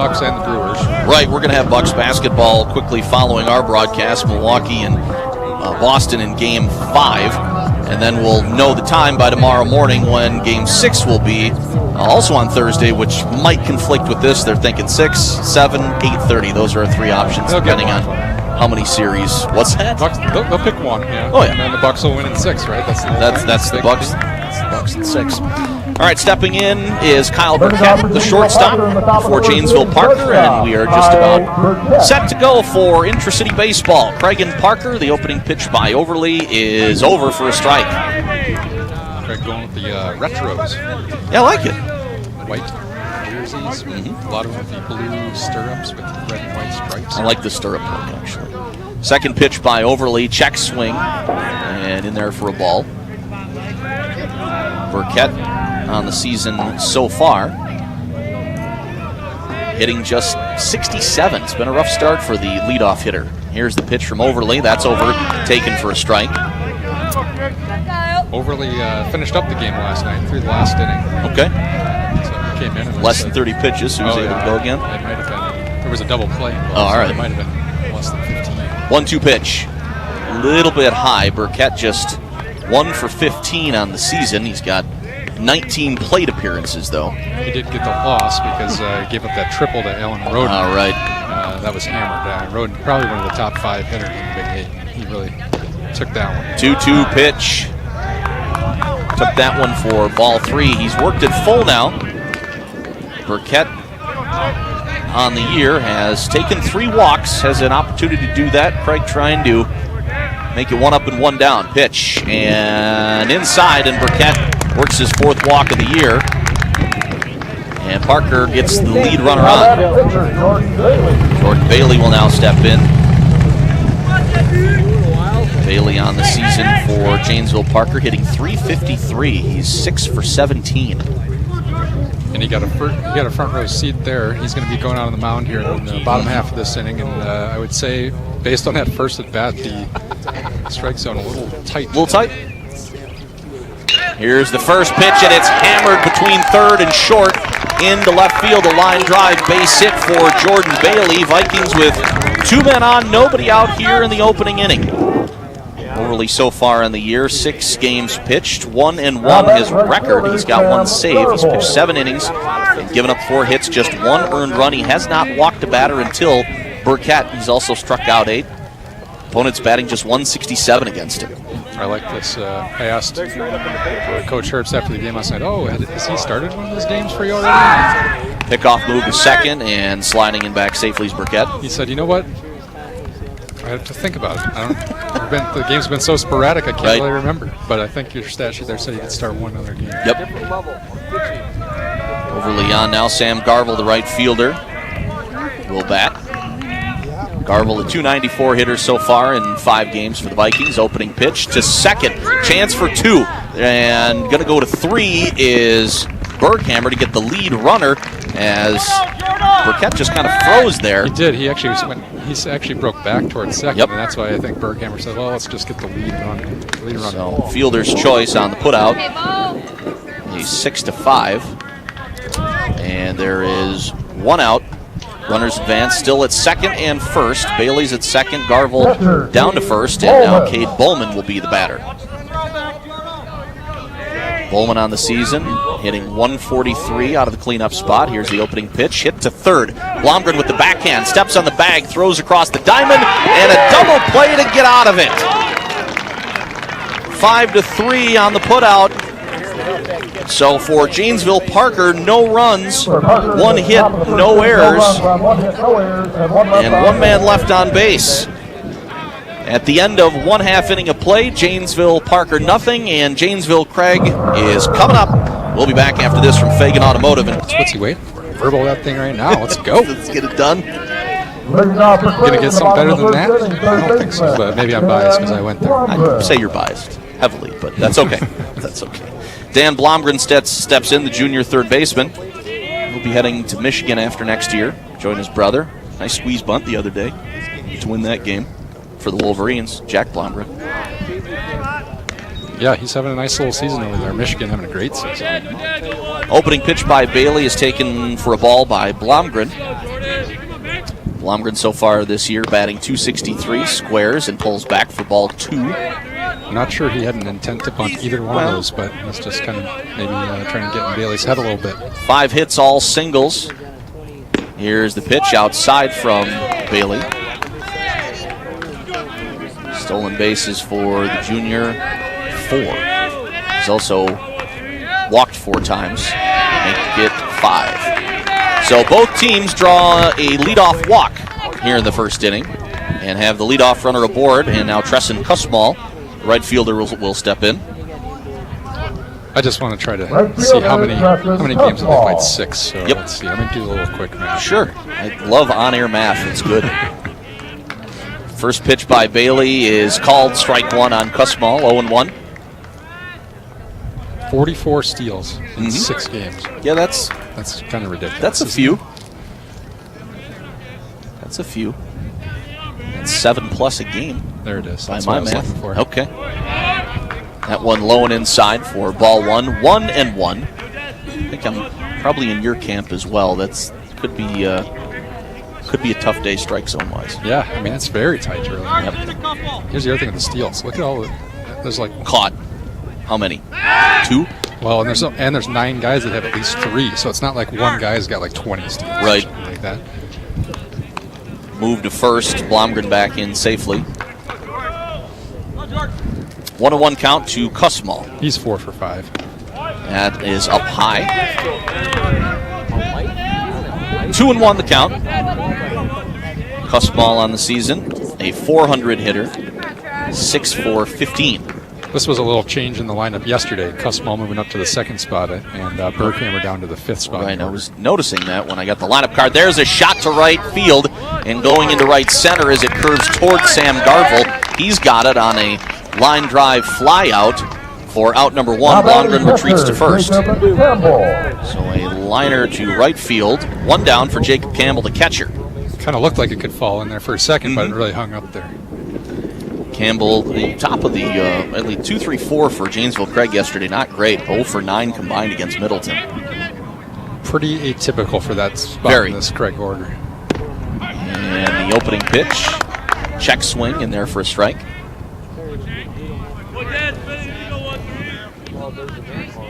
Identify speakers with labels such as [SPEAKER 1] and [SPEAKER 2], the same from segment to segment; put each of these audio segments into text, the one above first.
[SPEAKER 1] Bucks and the Brewers.
[SPEAKER 2] Right, we're going to have Bucks basketball quickly following our broadcast. Milwaukee and Boston in Game 5. And then we'll know the time by tomorrow morning when Game 6 will be. Also on Thursday, which might conflict with this. They're thinking 6, 7, 8:30. Those are our three options, depending on how many series. What's that?
[SPEAKER 1] Bucks, they'll pick one, yeah.
[SPEAKER 2] Oh, yeah.
[SPEAKER 1] And then the Bucks will win in 6, right? That's
[SPEAKER 2] the Bucks. That's the Bucks in 6. All right, stepping in is Kyle Burkett, the shortstop for Janesville Parker, and we are just about set to go for intra-city baseball. Craig and Parker, the opening pitch by Overly is over for a strike.
[SPEAKER 1] Craig going with the retros.
[SPEAKER 2] Yeah, I like it.
[SPEAKER 1] White jerseys, a lot of them with the blue stirrups with red and white stripes.
[SPEAKER 2] I like the stirrup look, actually. Second pitch by Overly, check swing, and in there for a ball. Burkett on the season so far, hitting just 67. It's been a rough start for the leadoff hitter. Here's the pitch from Overly. That's over, taken for a strike.
[SPEAKER 1] Overly finished up the game last night through the last inning.
[SPEAKER 2] Okay.
[SPEAKER 1] So he came in and
[SPEAKER 2] Less than 30 pitches, so he was able to go again.
[SPEAKER 1] It might have been. There was a double play involved,
[SPEAKER 2] all right.
[SPEAKER 1] So it might have been less than 15.
[SPEAKER 2] 1-2 pitch. Little bit high. Burkett just 1 for 15 on the season. He's got 19 plate appearances, though.
[SPEAKER 1] He did get the loss because he gave up that triple to Alan Roden.
[SPEAKER 2] All right.
[SPEAKER 1] That was hammered. Roden, probably one of the top 5 hitters in the Big 8. He really took that one.
[SPEAKER 2] 2-2 pitch. Took that one for ball 3. He's worked it full now. Burkett on the year has taken 3 walks, has an opportunity to do that. Craig trying to make it 1 up and 1 down. Pitch and inside, and Burkett works his 4th walk of the year. And Parker gets the lead runner on. Jordan Bailey will now step in. Bailey on the season for Janesville Parker, hitting .353. He's 6 for 17.
[SPEAKER 1] And he got a front row seat there. He's going to be going out on the mound here in the bottom half of this inning. And I would say, based on that first at bat, the strike zone a little tight.
[SPEAKER 2] Here's the first pitch, and it's hammered between third and short into left field. A line drive base hit for Jordan Bailey. Vikings with 2 men on, nobody out here in the opening inning. Overly so far in the year, 6 games pitched, 1-1 his record. He's got 1 save. He's pitched 7 innings, given up 4 hits, just 1 earned run. He has not walked a batter until Burkett. He's also struck out 8. Opponent's batting just 167 against him.
[SPEAKER 1] I like this. I asked Coach Herbst after the game last night, has he started one of those games for you already?
[SPEAKER 2] Pickoff move to second, and sliding in back safely is Burkett.
[SPEAKER 1] He said, you know what? I have to think about it. The game's been so sporadic, I can't really remember. But I think your stat sheet there said he could start one other game.
[SPEAKER 2] Yep. Overly on now. Sam Garvel, the right fielder, will bat. Garvel, a .294 hitter so far in 5 games for the Vikings. Opening pitch to second. Chance for 2. And going to go to 3 is Berghammer to get the lead runner as Burkett just kind of froze there.
[SPEAKER 1] He did. He actually broke back towards second, and that's why I think Berghammer said, well, let's just get the lead run.
[SPEAKER 2] So fielder's choice on the putout. He's 6-5. And there is 1 out. Runners advance, still at second and first. Bailey's at second, Garvel down to first, and now Cade Bowman will be the batter. Bowman on the season, hitting 143 out of the cleanup spot. Here's the opening pitch, hit to third. Blomgren with the backhand, steps on the bag, throws across the diamond, and a double play to get out of it. 5-3 on the putout. So for Janesville Parker, no runs, 1 hit, no errors, and 1 man left on base. At the end of 1/2 inning of play, Janesville Parker nothing, and Janesville Craig is coming up. We'll be back after this from Fagan Automotive. And
[SPEAKER 1] what's he waiting for? Verbal that thing right now. Let's go.
[SPEAKER 2] Let's get it done.
[SPEAKER 1] Gonna get something better than that? I don't think so, but maybe I'm biased because I went there.
[SPEAKER 2] I'd say you're biased heavily, but that's okay. That's okay. Dan Blomgren steps in, the junior third baseman. He'll be heading to Michigan after next year, join his brother. Nice squeeze bunt the other day to win that game for the Wolverines, Jack Blomgren.
[SPEAKER 1] Yeah, he's having a nice little season over there. Michigan having a great season.
[SPEAKER 2] Opening pitch by Bailey is taken for a ball by Blomgren. Blomgren so far this year batting .263, squares, and pulls back for ball 2.
[SPEAKER 1] I'm not sure he had an intent to bunt either one of those, but that's just kind of maybe trying to get in Bailey's head a little bit.
[SPEAKER 2] 5 hits, all singles. Here's the pitch outside from Bailey. Stolen bases for the junior, 4. He's also walked 4 times, make it 5. So both teams draw a leadoff walk here in the first inning and have the leadoff runner aboard, and now Tresson Kussmaul, the right fielder, will step in.
[SPEAKER 1] I just want to try to see how many games have they played. 6. So let's see. I'm going to do a little quick math.
[SPEAKER 2] Sure. I love on-air math. It's good. First pitch by Bailey is called, strike 1 on Kussmaul, 0-1.
[SPEAKER 1] 44 steals in 6 games.
[SPEAKER 2] Yeah, that's
[SPEAKER 1] kind of ridiculous.
[SPEAKER 2] That's a few. That's a few. That's 7+ a game.
[SPEAKER 1] There it is.
[SPEAKER 2] By
[SPEAKER 1] That's
[SPEAKER 2] my
[SPEAKER 1] what I was
[SPEAKER 2] math.
[SPEAKER 1] looking for.
[SPEAKER 2] Okay. That one low and inside for ball 1. 1-1. I think I'm probably in your camp as well. That's could be a tough day strike zone wise.
[SPEAKER 1] Yeah, I mean it's very tight early.
[SPEAKER 2] Yep.
[SPEAKER 1] Here's the other thing with the steals. Look at all the there's like
[SPEAKER 2] Caught. How many? 2?
[SPEAKER 1] well, and there's 9 guys that have at least 3. So it's not like one guy's got like 20 steals.
[SPEAKER 2] Right.
[SPEAKER 1] Or something like that.
[SPEAKER 2] Move to first. Blomgren back in safely. 1-1 count to Kussmaul.
[SPEAKER 1] He's 4 for 5.
[SPEAKER 2] That is up high. 2-1 the count. Kussmaul on the season, a .400 hitter, 6 for 15.
[SPEAKER 1] This was a little change in the lineup yesterday. Kussmaul moving up to the 2nd spot, and Berghammer down to the 5th spot.
[SPEAKER 2] Right, I was noticing that when I got the lineup card. There's a shot to right field, and going into right center as it curves towards Sam Garvel. He's got it on a line drive fly out for out number 1. Blomgren retreats to first. So a liner to right field. 1 down for Jacob Campbell, the catcher.
[SPEAKER 1] Kind of looked like it could fall in there for a second, but it really hung up there.
[SPEAKER 2] Campbell, the top of the at least 2-3-4 for Janesville Craig yesterday. Not great. 0 for 9 combined against Middleton.
[SPEAKER 1] Pretty atypical for that spot
[SPEAKER 2] Very.
[SPEAKER 1] in this Craig order.
[SPEAKER 2] And the opening pitch. Check swing in there for a strike.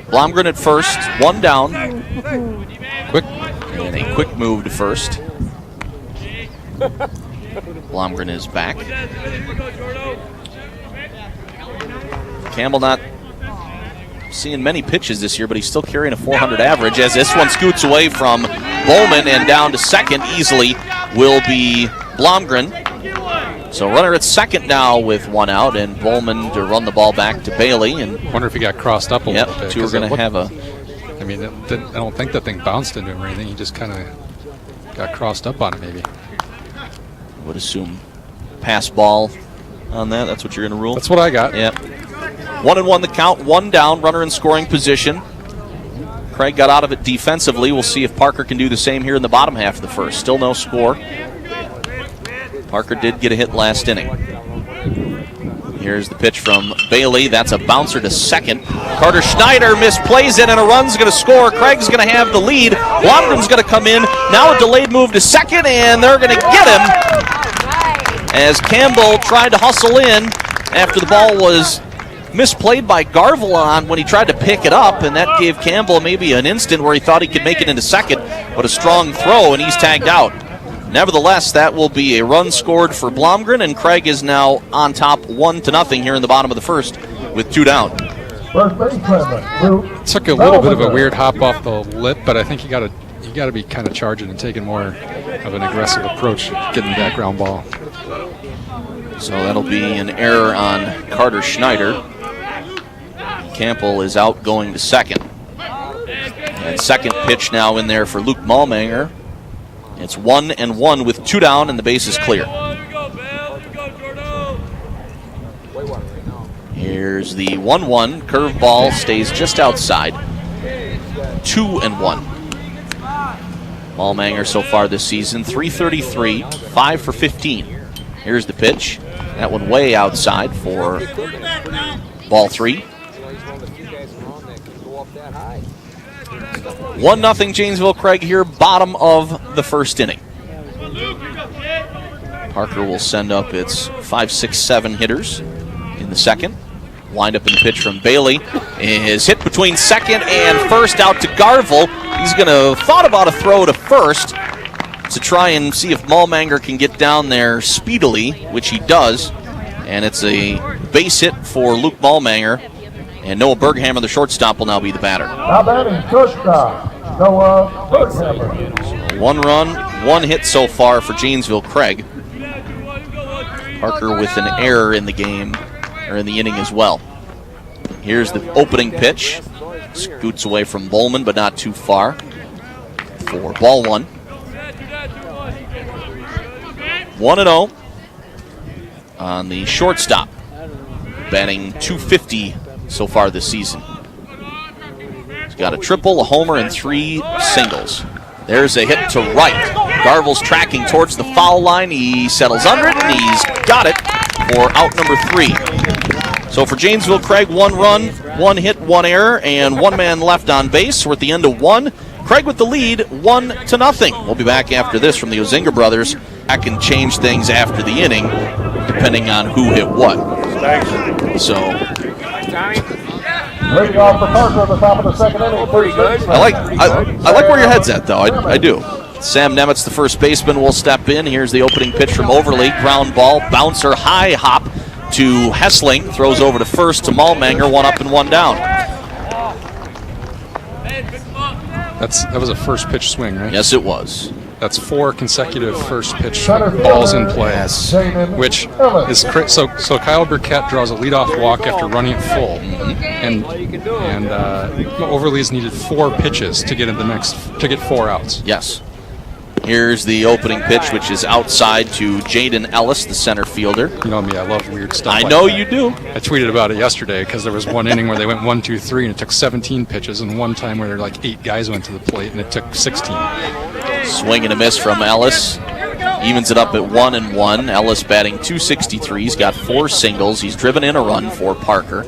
[SPEAKER 2] Blomgren at first. 1 down.
[SPEAKER 1] Quick.
[SPEAKER 2] And a quick move to first. Blomgren is back. Campbell not seeing many pitches this year, but he's still carrying a .400 average as this one scoots away from Bowman, and down to second easily will be Blomgren. So runner at second now with 1 out, and Bowman to run the ball back to Bailey. And
[SPEAKER 1] wonder if he got crossed up a little bit.
[SPEAKER 2] 2 are going to have a...
[SPEAKER 1] I mean, I don't think that thing bounced into him or anything. He just kind of got crossed up on it maybe.
[SPEAKER 2] Would assume pass ball on that. That's what you're going to rule?
[SPEAKER 1] That's what I got.
[SPEAKER 2] Yep. 1-1 the count, 1 down, runner in scoring position. Craig got out of it defensively. We'll see if Parker can do the same here in the bottom half of the first. Still no score. Parker did get a hit last inning. Here's the pitch from Bailey. That's a bouncer to second. Carter Schneider misplays it, and a run's going to score. Craig's going to have the lead. Blomgren's going to come in. Now a delayed move to second, and they're going to get him as Campbell tried to hustle in after the ball was misplayed by Garvel when he tried to pick it up, and that gave Campbell maybe an instant where he thought he could make it into second, but a strong throw, and he's tagged out. Nevertheless, that will be a run scored for Blomgren, and Craig is now on top 1-0 here in the bottom of the first with 2 down.
[SPEAKER 1] Took a little bit of a weird hop off the lip, but I think you got to be kind of charging and taking more of an aggressive approach getting that ground ball.
[SPEAKER 2] So that'll be an error on Carter Schneider. Campbell is out going to second. And second pitch now in there for Luke Malmanger. It's 1-1 with 2 down, and the base is clear. Here's the 1-1. Curveball stays just outside. 2-1. Malmanger so far this season, 333, 5 for 15. Here's the pitch. That one way outside for ball 3. 1-0 Janesville Craig here, bottom of the first inning. Parker will send up its 5, 6, 7 hitters in the second. Wind up in the pitch from Bailey is hit between second and first out to Garville. He's going to thought about a throw to first to try and see if Malmanger can get down there speedily, which he does. And it's a base hit for Luke Malmanger. And Noah Berghammer, the shortstop, will now be the batter.
[SPEAKER 3] Now batting shortstop, Noah Berghammer.
[SPEAKER 2] 1 run, 1 hit so far for Janesville Craig. Parker with an error in the game, or in the inning as well. Here's the opening pitch. Scoots away from Bowman, but not too far. For ball 1. 1-0 on the shortstop. Batting .250 so far this season. He's got a triple, a homer, and 3 singles. There's a hit to right. Garville's tracking towards the foul line. He settles under it, and he's got it for out number 3. So for Janesville Craig, 1 run, 1 hit, 1 error, and 1 man left on base. We're at the end of 1. Craig with the lead, 1-0. We'll be back after this from the Ozinga brothers. I can change things after the inning, depending on who hit what. So
[SPEAKER 3] Leading off for Parker at the top of the second inning. Pretty good.
[SPEAKER 2] I like where your head's at, though. I do. Sam Nemitz, the first baseman, will step in. Here's the opening pitch from Overly. Ground ball, bouncer, high hop to Hessling. Throws over to first to Malmanger. 1 up and 1 down.
[SPEAKER 1] That was a first pitch swing, right?
[SPEAKER 2] Yes, it was.
[SPEAKER 1] That's 4 consecutive first pitch balls in play, which is so Kyle Burkett draws a leadoff walk after running it full, and Overly's needed 4 pitches to get in to get 4 outs.
[SPEAKER 2] Yes. Here's the opening pitch, which is outside to Jaden Ellis, the center fielder.
[SPEAKER 1] You know me, I love weird stuff.
[SPEAKER 2] I know you do.
[SPEAKER 1] I tweeted about it yesterday because there was one inning where they went 1, 2, 3, and it took 17 pitches, and one time where like 8 guys went to the plate, and it took 16.
[SPEAKER 2] Swing and a miss from Ellis. Evens it up at 1-1. Ellis batting .263. He's got 4 singles. He's driven in a run for Parker.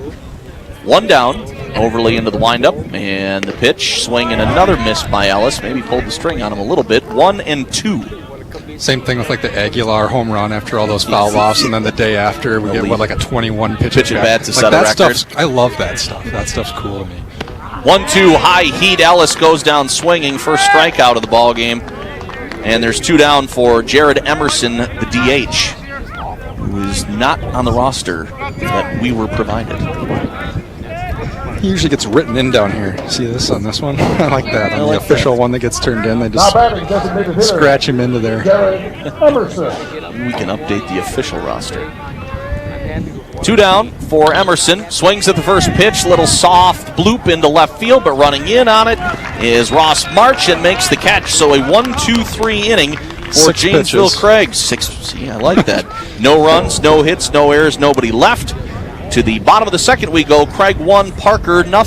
[SPEAKER 2] 1 down. Overly into the windup, and the pitch, swing and another miss by Ellis. Maybe pulled the string on him a little bit. 1-2.
[SPEAKER 1] Same thing with like the Aguilar home run after all those foul offs, and then the day after we get like a 21 pitch
[SPEAKER 2] at bat to set a record.
[SPEAKER 1] I love that stuff. That stuff's cool to me.
[SPEAKER 2] 1-2 high heat. Ellis goes down swinging. First strikeout of the ball game, and there's 2 down for Jared Emerson, the DH, who is not on the roster that we were provided.
[SPEAKER 1] He usually gets written in down here. See this on this one? I like that. On the official one that gets turned in, they just scratch him into there.
[SPEAKER 2] We can update the official roster. 2 down for Emerson. Swings at the first pitch. Little soft bloop into left field, but running in on it is Ross March and makes the catch. So a 1-2-3 inning for Janesville Craig. 6. See, I like that. No runs, no hits, no errors, nobody left. To the bottom of the second we go. Craig 1, Parker 0.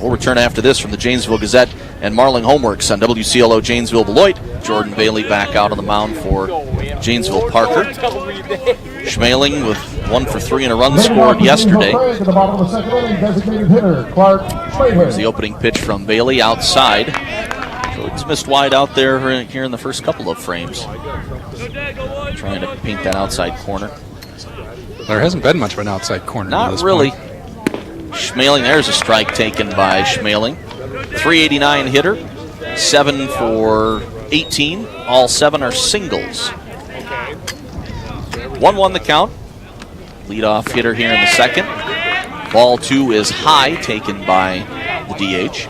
[SPEAKER 2] We'll return after this from the Janesville Gazette and Marling Homeworks on WCLO Janesville Beloit. Jordan Bailey back out on the mound for Janesville Parker. Schmaling with 1 for 3 and a run scored yesterday. Here's the opening pitch from Bailey outside. So it's missed wide out there here in the first couple of frames. Trying to paint that outside corner.
[SPEAKER 1] There hasn't been much of an outside corner.
[SPEAKER 2] Not really. Schmaling, there's a strike taken by Schmaling. 389 hitter, 7 for 18. All 7 are singles. 1-1 the count. Leadoff hitter here in the second. Ball 2 is high, taken by the DH.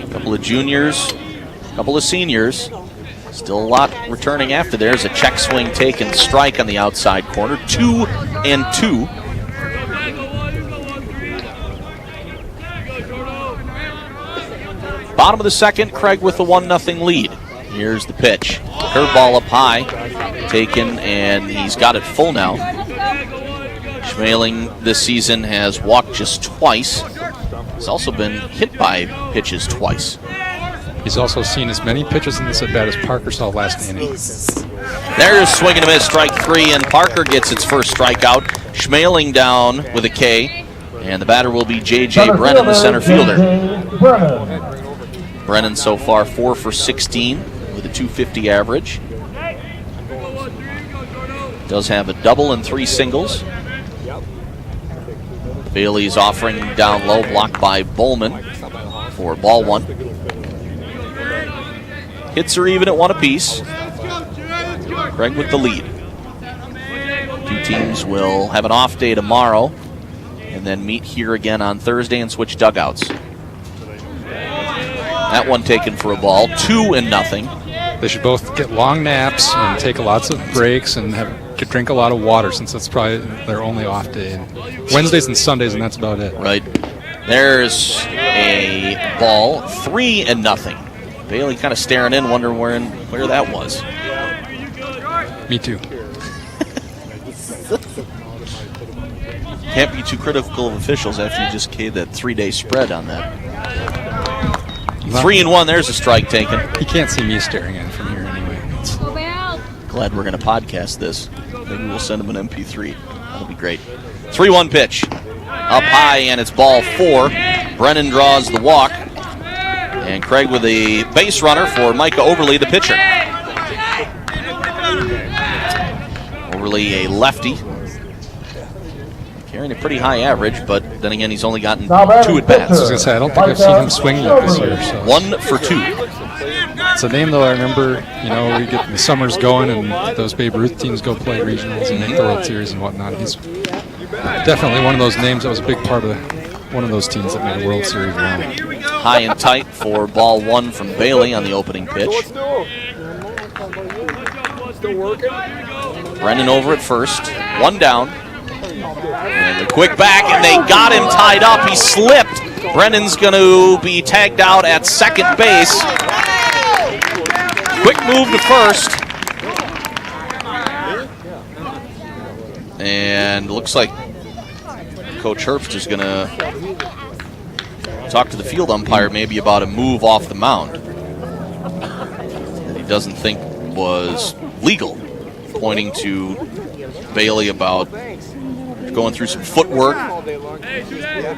[SPEAKER 2] A couple of juniors, a couple of seniors. Still a lot returning after. There's a check swing taken, strike on the outside corner. 2-2. Bottom of the second, Craig with a 1-0 lead. Here's the pitch. Curveball up high, taken, and he's got it full now. Schmaling this season has walked just twice. He's also been hit by pitches twice.
[SPEAKER 1] He's also seen as many pitches in this at bat as Parker saw last inning.
[SPEAKER 2] There's swing and a miss, strike 3, and Parker gets its first strikeout. Schmaling down with a K And the batter will be J.J. Brennan, the center fielder. Brennan so far 4 for 16 with a .250 average. Does have a double and 3 singles. Bailey's offering down low, blocked by Bowman for ball 1. Hits are even at 1 apiece. Craig with the lead. Two teams will have an off day tomorrow and then meet here again on Thursday and switch dugouts. That one taken for a ball, 2-0.
[SPEAKER 1] They should both get long naps and take lots of breaks and drink a lot of water, since that's probably their only off day. Wednesdays and Sundays, and that's about it.
[SPEAKER 2] Right. There's a ball, 3-0. Bailey kind of staring in, wondering where that was.
[SPEAKER 1] Me too.
[SPEAKER 2] Can't be too critical of officials after you just gave that 3-day spread on that. 3-1, there's a strike taken.
[SPEAKER 1] He can't see me staring at it from here anyway.
[SPEAKER 2] Glad we're going to podcast this. Maybe we'll send him an MP3. That'll be great. 3-1 pitch. Up high, and it's ball 4. Brennan draws the walk. And Craig with a base runner for Micah Overly, the pitcher. Overly, a lefty. Carrying a pretty high average, but then again, he's only gotten 2 at-bats.
[SPEAKER 1] I was going to say, I don't think I've seen him swing yet this year. So.
[SPEAKER 2] 1 for 2.
[SPEAKER 1] It's a name, though, I remember, we get the summers going and those Babe Ruth teams go play regionals and make the World Series and whatnot. He's definitely one of those names that was a big part of one of those teams that made a World Series run.
[SPEAKER 2] High and tight for ball 1 from Bailey on the opening pitch. Brennan over at first. 1 down. And the quick back, and they got him tied up. He slipped. Brennan's going to be tagged out at second base. Quick move to first. And looks like Coach Herbst is going to talk to the field umpire maybe about a move off the mound that he doesn't think was legal, pointing to Bailey about going through some footwork.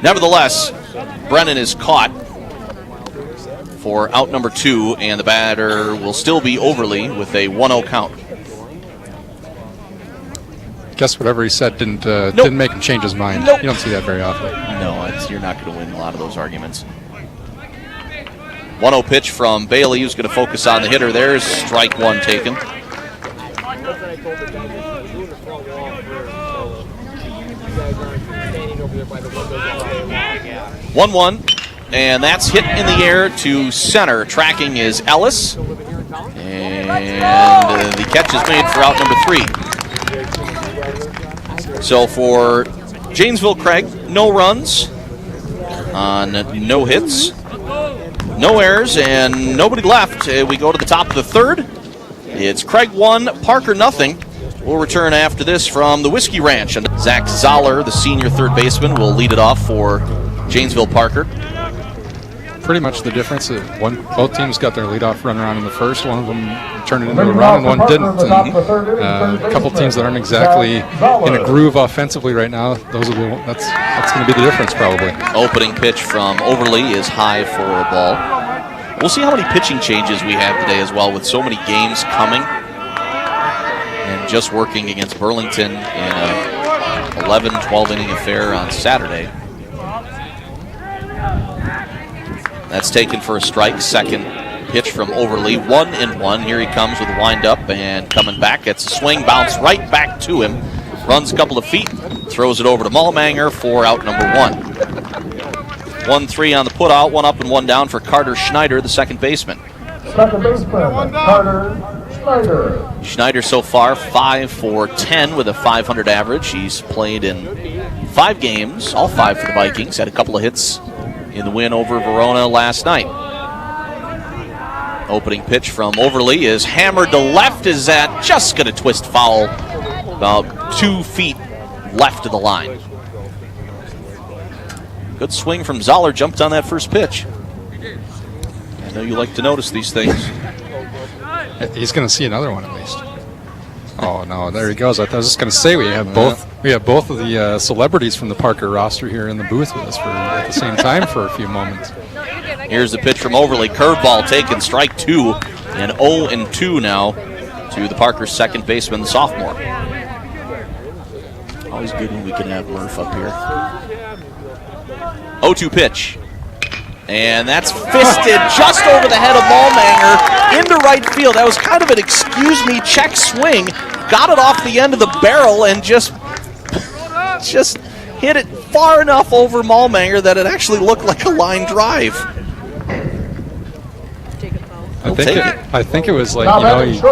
[SPEAKER 2] Nevertheless, Brennan is caught for out number 2, and the batter will still be Overly with a 1-0 count.
[SPEAKER 1] Guess whatever he said didn't make him change his mind.
[SPEAKER 2] Nope.
[SPEAKER 1] You don't see that very often.
[SPEAKER 2] No, you're not going to win a lot of those arguments. 1-0 pitch from Bailey, who's going to focus on the hitter. There's strike 1 taken. 1-1, and that's hit in the air to center. Tracking is Ellis, and the catch is made for out number 3. So for Janesville Craig, no runs on no hits, no errors, and nobody left. We go to the top of the 3rd. It's Craig 1, Parker nothing. We'll return after this from the Whiskey Ranch. And Zach Zoller, the senior third baseman, will lead it off for Janesville Parker.
[SPEAKER 1] Pretty much the difference. Both teams got their leadoff runner on in the first. One of them turned it into a run, and one didn't. And a couple teams that aren't exactly in a groove offensively right now. That's going to be the difference probably.
[SPEAKER 2] Opening pitch from Overly is high for a ball. We'll see how many pitching changes we have today as well, with so many games coming. And just working against Burlington in a 11-12 inning affair on Saturday. That's taken for a strike. Second pitch from Overly. 1-1. Here he comes with a windup and coming back. Gets a swing, bounce right back to him. Runs a couple of feet, throws it over to Mullmanger for out number 1. 1-3 on the putout. 1 up and 1 down for Carter Schneider, the second baseman.
[SPEAKER 3] Second baseman, Carter Schneider.
[SPEAKER 2] Schneider so far 5 for 10 with a .500 average. He's played in 5 games, all 5 for the Vikings. Had a couple of hits in the win over Verona last night. Opening pitch from Overly is hammered to left. Is that just going to twist foul about 2 feet left of the line. Good swing from Zoller. Jumped on that first pitch. I know you like to notice these things.
[SPEAKER 1] He's going to see another one at least. Oh no, there he goes. I was just going to say we have both of the celebrities from the Parker roster here in the booth with us at the same time for a few moments.
[SPEAKER 2] Here's the pitch from Overly. Curveball taken, strike 2, and 0-2 now to the Parker second baseman, the sophomore. Always good when we can have Murph up here. 0-2 pitch. And that's fisted just over the head of Malmanger into right field. That was kind of an excuse-me check swing. Got it off the end of the barrel and just hit it far enough over Malmanger that it actually looked like a line drive.
[SPEAKER 1] I think it was like,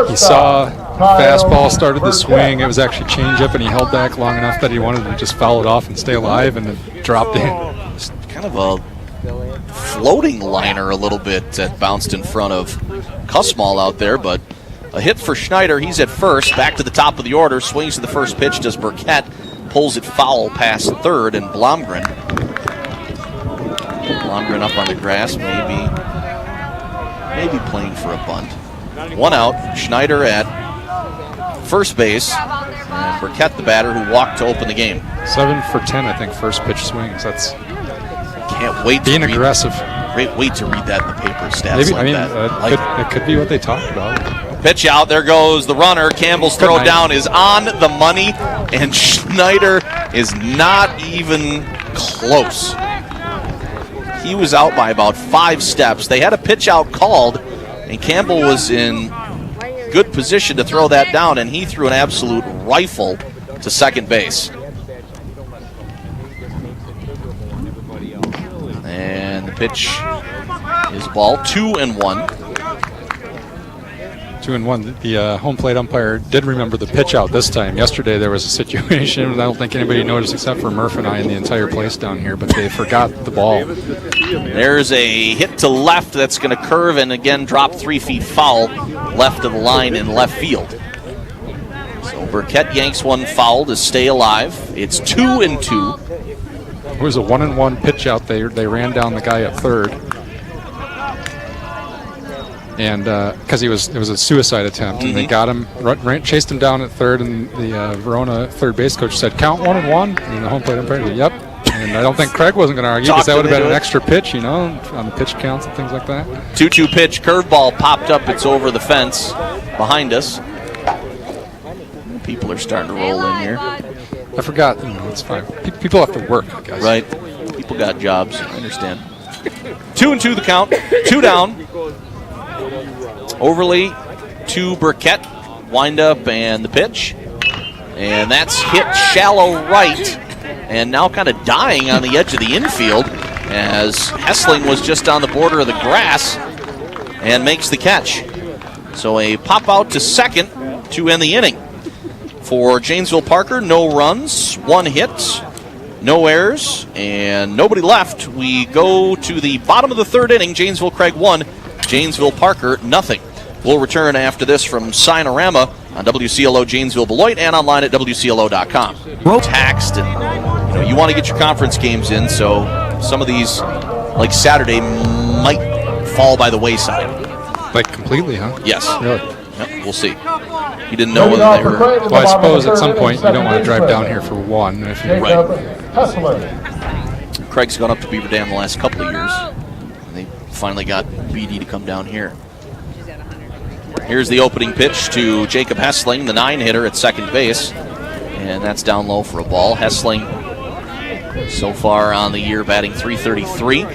[SPEAKER 1] he saw fastball started the swing. It was actually changeup, and he held back long enough that he wanted to just foul it off and stay alive, and it dropped in.
[SPEAKER 2] It's kind of a floating liner a little bit that bounced in front of Kussmaul out there, but a hit for Schneider. He's at first, back to the top of the order, swings to the first pitch, does Burkett, pulls it foul past third, and Blomgren up on the grass, maybe playing for a bunt. One out, Schneider at first base, and Burkett the batter who walked to open the game.
[SPEAKER 1] 7 for 10, I think, first pitch swings. That's
[SPEAKER 2] can't wait
[SPEAKER 1] being aggressive.
[SPEAKER 2] Wait to read that in the paper. Stats
[SPEAKER 1] Maybe,
[SPEAKER 2] like that.
[SPEAKER 1] It could be what they talked about.
[SPEAKER 2] Pitch out, there goes the runner. Campbell's throw down is on the money, and Schneider is not even close. He was out by about 5 steps. They had a pitch out called, and Campbell was in good position to throw that down, and he threw an absolute rifle to second base. And the pitch is ball 2-1.
[SPEAKER 1] 2-1. The home plate umpire did remember the pitch out this time. Yesterday there was a situation, I don't think anybody noticed except for Murph and I and the entire place down here, but they forgot the ball.
[SPEAKER 2] There's a hit to left that's going to curve and again drop 3 feet foul left of the line in left field. So Burkett yanks one foul to stay alive. It's 2-2.
[SPEAKER 1] It was a 1-1 pitch out there. They ran down the guy at third. And because it was a suicide attempt, and they got him, chased him down at third, and the Verona third base coach said, "Count 1-1," and the home plate umpire said, "Yep." And I don't think Craig wasn't going to argue because that would have been an extra pitch, on the pitch counts and things like that.
[SPEAKER 2] 2-2 pitch, curveball popped up. It's over the fence behind us. People are starting to roll in here.
[SPEAKER 1] I forgot. It's fine. People have to work, guys.
[SPEAKER 2] Right. People got jobs. I understand. 2-2 the count. 2 down. Overly to Burkett, wind up and the pitch, and that's hit shallow right, and now kind of dying on the edge of the infield as Hessling was just on the border of the grass and makes the catch. So a pop out to second to end the inning. For Janesville Parker, no runs, 1 hit, no errors, and nobody left. We go to the bottom of the 3rd inning. Janesville Craig 1, Janesville Parker nothing. We'll return after this from Signorama on WCLO Janesville Beloit and online at WCLO.com. Taxed, and you want to get your conference games in, so some of these, like Saturday, might fall by the wayside.
[SPEAKER 1] Like completely, huh?
[SPEAKER 2] Yes.
[SPEAKER 1] Really?
[SPEAKER 2] Yep, we'll see. You didn't know whether they were.
[SPEAKER 1] Well, I suppose at some point you don't want to drive down here for one. If you
[SPEAKER 2] Craig's gone up to Beaver Dam the last couple of years. And they finally got BD to come down here. Here's the opening pitch to Jacob Hessling, the 9-hitter at second base. And that's down low for a ball. Hessling so far on the year batting .333.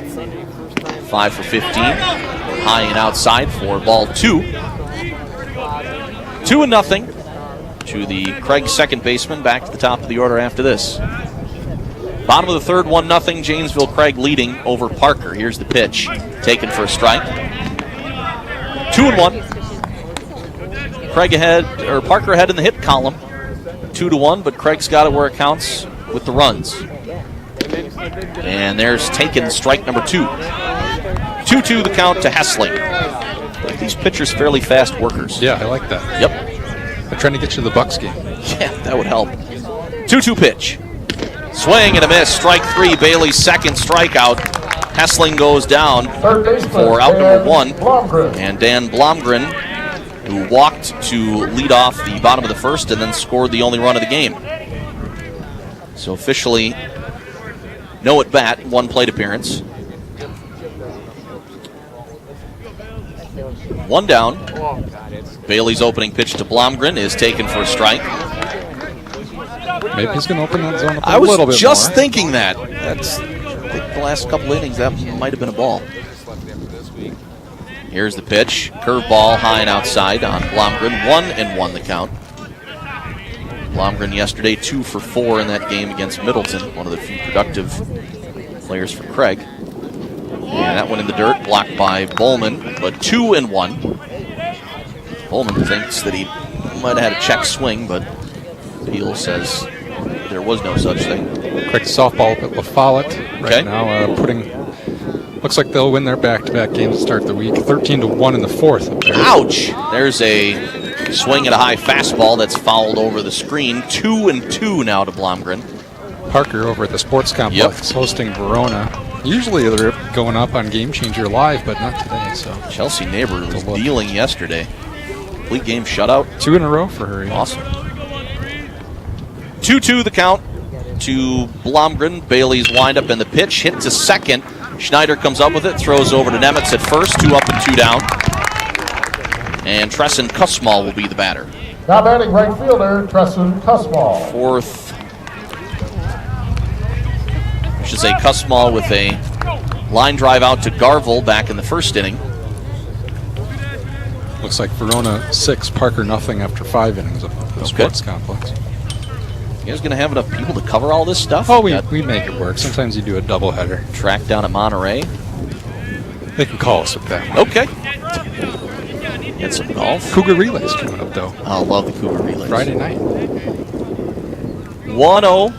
[SPEAKER 2] 5 for 15. High and outside for ball 2. 2-0 to the Craig second baseman. Back to the top of the order after this. Bottom of the 3rd, 1-0. Janesville Craig leading over Parker. Here's the pitch. Taken for a strike. 2-1. Craig ahead, or Parker ahead in the hit column. 2-1, but Craig's got it where it counts with the runs. And there's taken strike number 2. 2-2 the count to Hessling. These pitchers fairly fast workers.
[SPEAKER 1] Yeah, I like that.
[SPEAKER 2] Yep.
[SPEAKER 1] They're trying to get you to the Bucks game.
[SPEAKER 2] Yeah, that would help. 2-2 pitch. Swing and a miss. Strike 3. Bailey's second strikeout. Hessling goes down for out number 1. And Dan Blomgren who walked to lead off the bottom of the first and then scored the only run of the game. So officially, no at bat, 1 plate appearance. 1 down. Bailey's opening pitch to Blomgren is taken for a strike.
[SPEAKER 1] Maybe he's going to open that zone up
[SPEAKER 2] I
[SPEAKER 1] a little bit
[SPEAKER 2] was just
[SPEAKER 1] more.
[SPEAKER 2] thinking that. I think the last couple innings, that might have been a ball. Here's the pitch. Curveball high and outside on Blomgren. 1-1 the count. Blomgren yesterday 2 for 4 in that game against Middleton, one of the few productive players for Craig. And that one in the dirt, blocked by Bowman, but 2-1. Bowman thinks that he might have had a check swing, but Peel says there was no such thing.
[SPEAKER 1] Quick softball up at La Follette right
[SPEAKER 2] Okay.
[SPEAKER 1] now, looks like they'll win their back-to-back games to start the week. 13-1 in the 4th up there.
[SPEAKER 2] Ouch! There's a swing at a high fastball that's fouled over the screen. 2-2 now to Blomgren.
[SPEAKER 1] Parker over at the Sports Complex hosting Verona. Usually they're going up on Game Changer Live, but not today. So
[SPEAKER 2] Chelsea Neighbor was dealing yesterday. Complete game shutout.
[SPEAKER 1] 2 in a row for her. Yeah.
[SPEAKER 2] Awesome. 2-2 the count to Blomgren. Bailey's windup and the pitch hit to second. Schneider comes up with it, throws over to Nemitz at first. 2 up and 2 down. And Tresson Kussmaul will be the batter.
[SPEAKER 3] Now batting right fielder, Tresson Kussmaul.
[SPEAKER 2] Fourth. I should say Kussmaul with a line drive out to Garvel back in the first inning.
[SPEAKER 1] Looks like Verona 6, Parker nothing after 5 innings of the Sports Complex.
[SPEAKER 2] You guys going to have enough people to cover all this stuff?
[SPEAKER 1] Oh, we make it work. Sometimes you do a doubleheader.
[SPEAKER 2] Track down at Monterey.
[SPEAKER 1] They can call us with that one.
[SPEAKER 2] Okay. Get some golf.
[SPEAKER 1] Cougar Relays coming up, though.
[SPEAKER 2] I love the Cougar Relays.
[SPEAKER 1] Friday night.
[SPEAKER 2] 1-0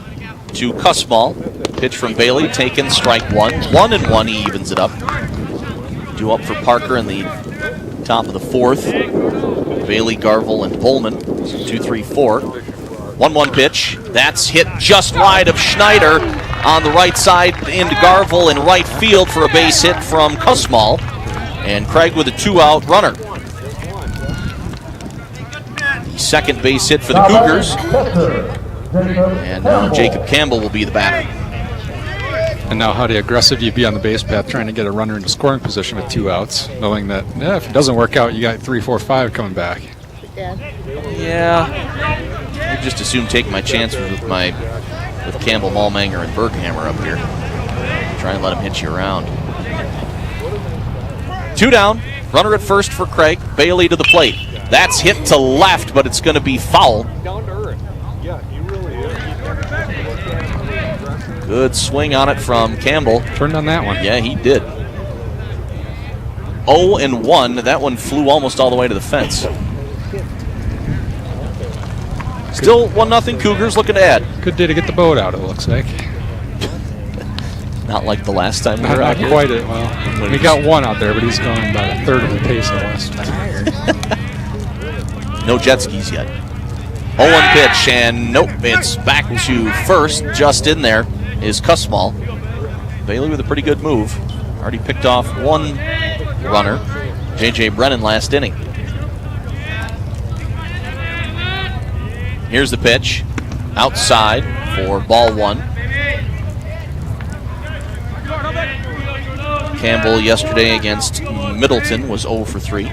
[SPEAKER 2] to Kussmaul. Pitch from Bailey, taken, strike 1. 1-1, he evens it up. Due up for Parker in the top of the 4th. Bailey, Garvel, and Bowman. 2-3-4. 1-1 pitch. That's hit just wide of Schneider on the right side into Garvel in right field for a base hit from Kussmaul. And Craig with a 2-out runner. The second base hit for the Cougars. And now Jacob Campbell will be the batter.
[SPEAKER 1] And now how aggressive you be on the base path trying to get a runner into scoring position with 2 outs, knowing that if it doesn't work out, you got 3, 4, 5 coming back.
[SPEAKER 2] Yeah. I just assume take my chances with Campbell, Malmanger, and Berghammer up here. Try and let him hit you around. 2 down. Runner at first for Craig. Bailey to the plate. That's hit to left, but it's going to be foul. Good swing on it from Campbell.
[SPEAKER 1] Turned on that one.
[SPEAKER 2] Yeah, he did. 0-1. That one flew almost all the way to the fence. Still 1-0 Cougars looking to add.
[SPEAKER 1] Good day to get the boat out, it looks like.
[SPEAKER 2] Not like the last time we were out
[SPEAKER 1] Not
[SPEAKER 2] here.
[SPEAKER 1] quite it. Well, we got one out there, but he's gone about a third of the pace of the last time.
[SPEAKER 2] No jet skis yet. 0-1 pitch, and nope, it's back to first. Just in there is Kussmaul. Bailey with a pretty good move. Already picked off 1 runner. J.J. Brennan last inning. Here's the pitch. Outside for ball 1. Campbell yesterday against Middleton was 0 for 3.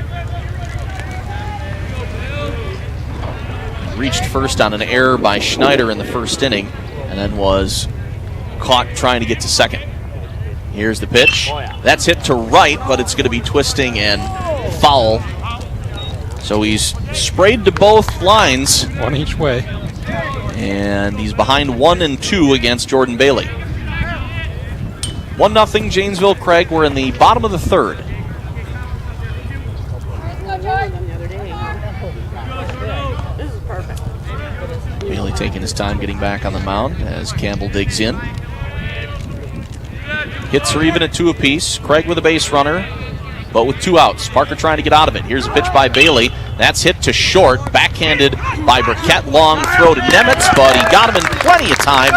[SPEAKER 2] Reached first on an error by Schneider in the first inning, and then was caught trying to get to second. Here's the pitch. That's hit to right, but it's going to be twisting and foul. So he's sprayed to both lines.
[SPEAKER 1] 1 each way.
[SPEAKER 2] And he's behind 1-2 against Jordan Bailey. 1-0 Janesville Craig. We're in the bottom of the 3rd. Bailey taking his time getting back on the mound as Campbell digs in. Hits are even at 2 apiece. Craig with a base runner, but with 2 outs. Parker trying to get out of it. Here's a pitch by Bailey. That's hit to short. Backhanded by Burkett. Long throw to Nemitz, but he got him in plenty of time.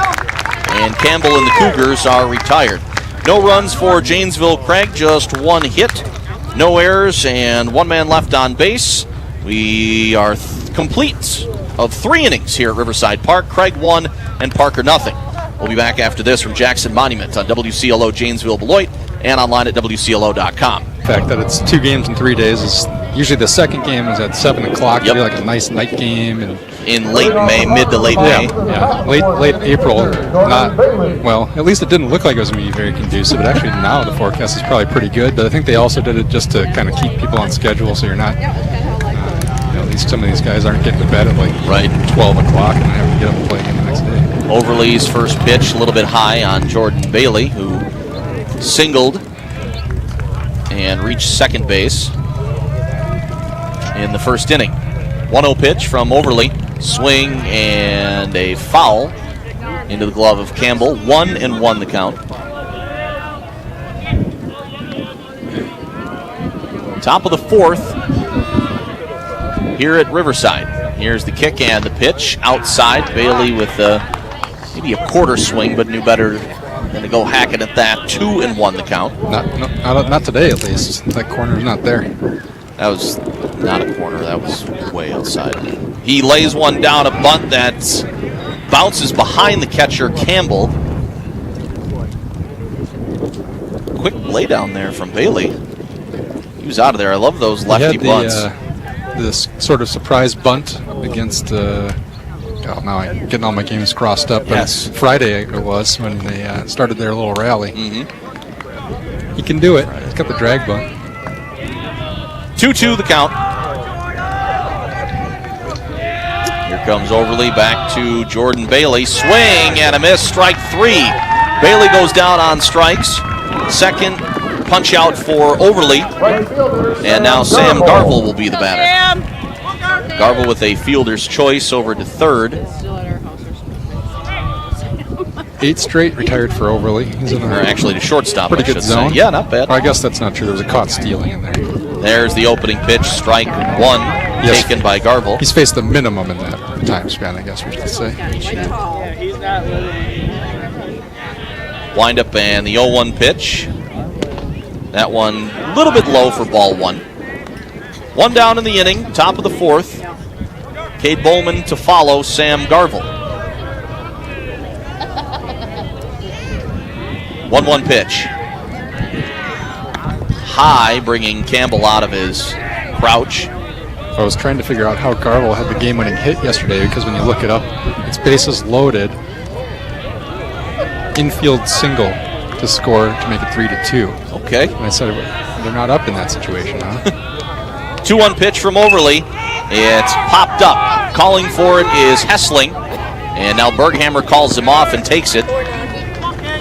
[SPEAKER 2] And Campbell and the Cougars are retired. No runs for Janesville Craig, just 1 hit. No errors and 1 man left on base. We are complete of 3 innings here at Riverside Park. Craig 1 and Parker nothing. We'll be back after this from Jackson Monument on WCLO Janesville Beloit and online at WCLO.com.
[SPEAKER 1] The fact that it's 2 games in 3 days is usually the second game is at 7 o'clock.
[SPEAKER 2] Yep.
[SPEAKER 1] It'll be like a nice night game. And
[SPEAKER 2] in late May, mid to late May.
[SPEAKER 1] yeah, late April. Not well. At least it didn't look like it was going to be very conducive. But actually now the forecast is probably pretty good. But I think they also did it just to kind of keep people on schedule, so you're not. At least some of these guys aren't getting to bed at like 12 o'clock and have to get up and play again the next day.
[SPEAKER 2] Overly's first pitch a little bit high on Jordan Bailey, who singled and reached second base in the first inning. 1-0 pitch from Overly. Swing and a foul into the glove of Campbell. 1-1 the count. Top of the 4th here at Riverside. Here's the kick and the pitch outside. Bailey with maybe a quarter swing, but knew better than to go hacking at that. 2-1 the count.
[SPEAKER 1] Not today, at least. That corner's not there.
[SPEAKER 2] That was not a corner. That was way outside. He lays one down, a bunt that bounces behind the catcher, Campbell. Quick lay down there from Bailey. He was out of there. I love those lefty bunts.
[SPEAKER 1] This sort of surprise bunt against. Now I'm getting all my games crossed up. But
[SPEAKER 2] yes.
[SPEAKER 1] Friday it was when they started their little rally.
[SPEAKER 2] Mm-hmm.
[SPEAKER 1] He can do it. He's got the drag bunt.
[SPEAKER 2] 2-2 the count. Here comes Overly back to Jordan Bailey. Swing and a miss. Strike 3. Bailey goes down on strikes. Second punch out for Overly. And now Sam Garvel will be the batter. Garvel with a fielder's choice over to third.
[SPEAKER 1] 8 straight retired for Overly. He's in
[SPEAKER 2] actually the shortstop.
[SPEAKER 1] Pretty good zone.
[SPEAKER 2] Say. Yeah, not bad.
[SPEAKER 1] Well, I guess that's not true. There was a caught stealing in there.
[SPEAKER 2] There's the opening pitch. Strike 1 taken by Garvel.
[SPEAKER 1] He's faced the minimum in that time span, I guess we should say.
[SPEAKER 2] Wind up and the 0-1 pitch. That one a little bit low for ball 1. 1 down in the inning, top of the 4th. Cade Bowman to follow Sam Garvel. 1-1 pitch. High, bringing Campbell out of his crouch.
[SPEAKER 1] I was trying to figure out how Garvel had the game-winning hit yesterday because when you look it up, it's bases loaded, infield single to score to make it 3-2.
[SPEAKER 2] Okay.
[SPEAKER 1] And I said they're not up in that situation, huh?
[SPEAKER 2] 2-1 pitch from Overly. It's popped up. Calling for it is Hessling. And now Berghammer calls him off and takes it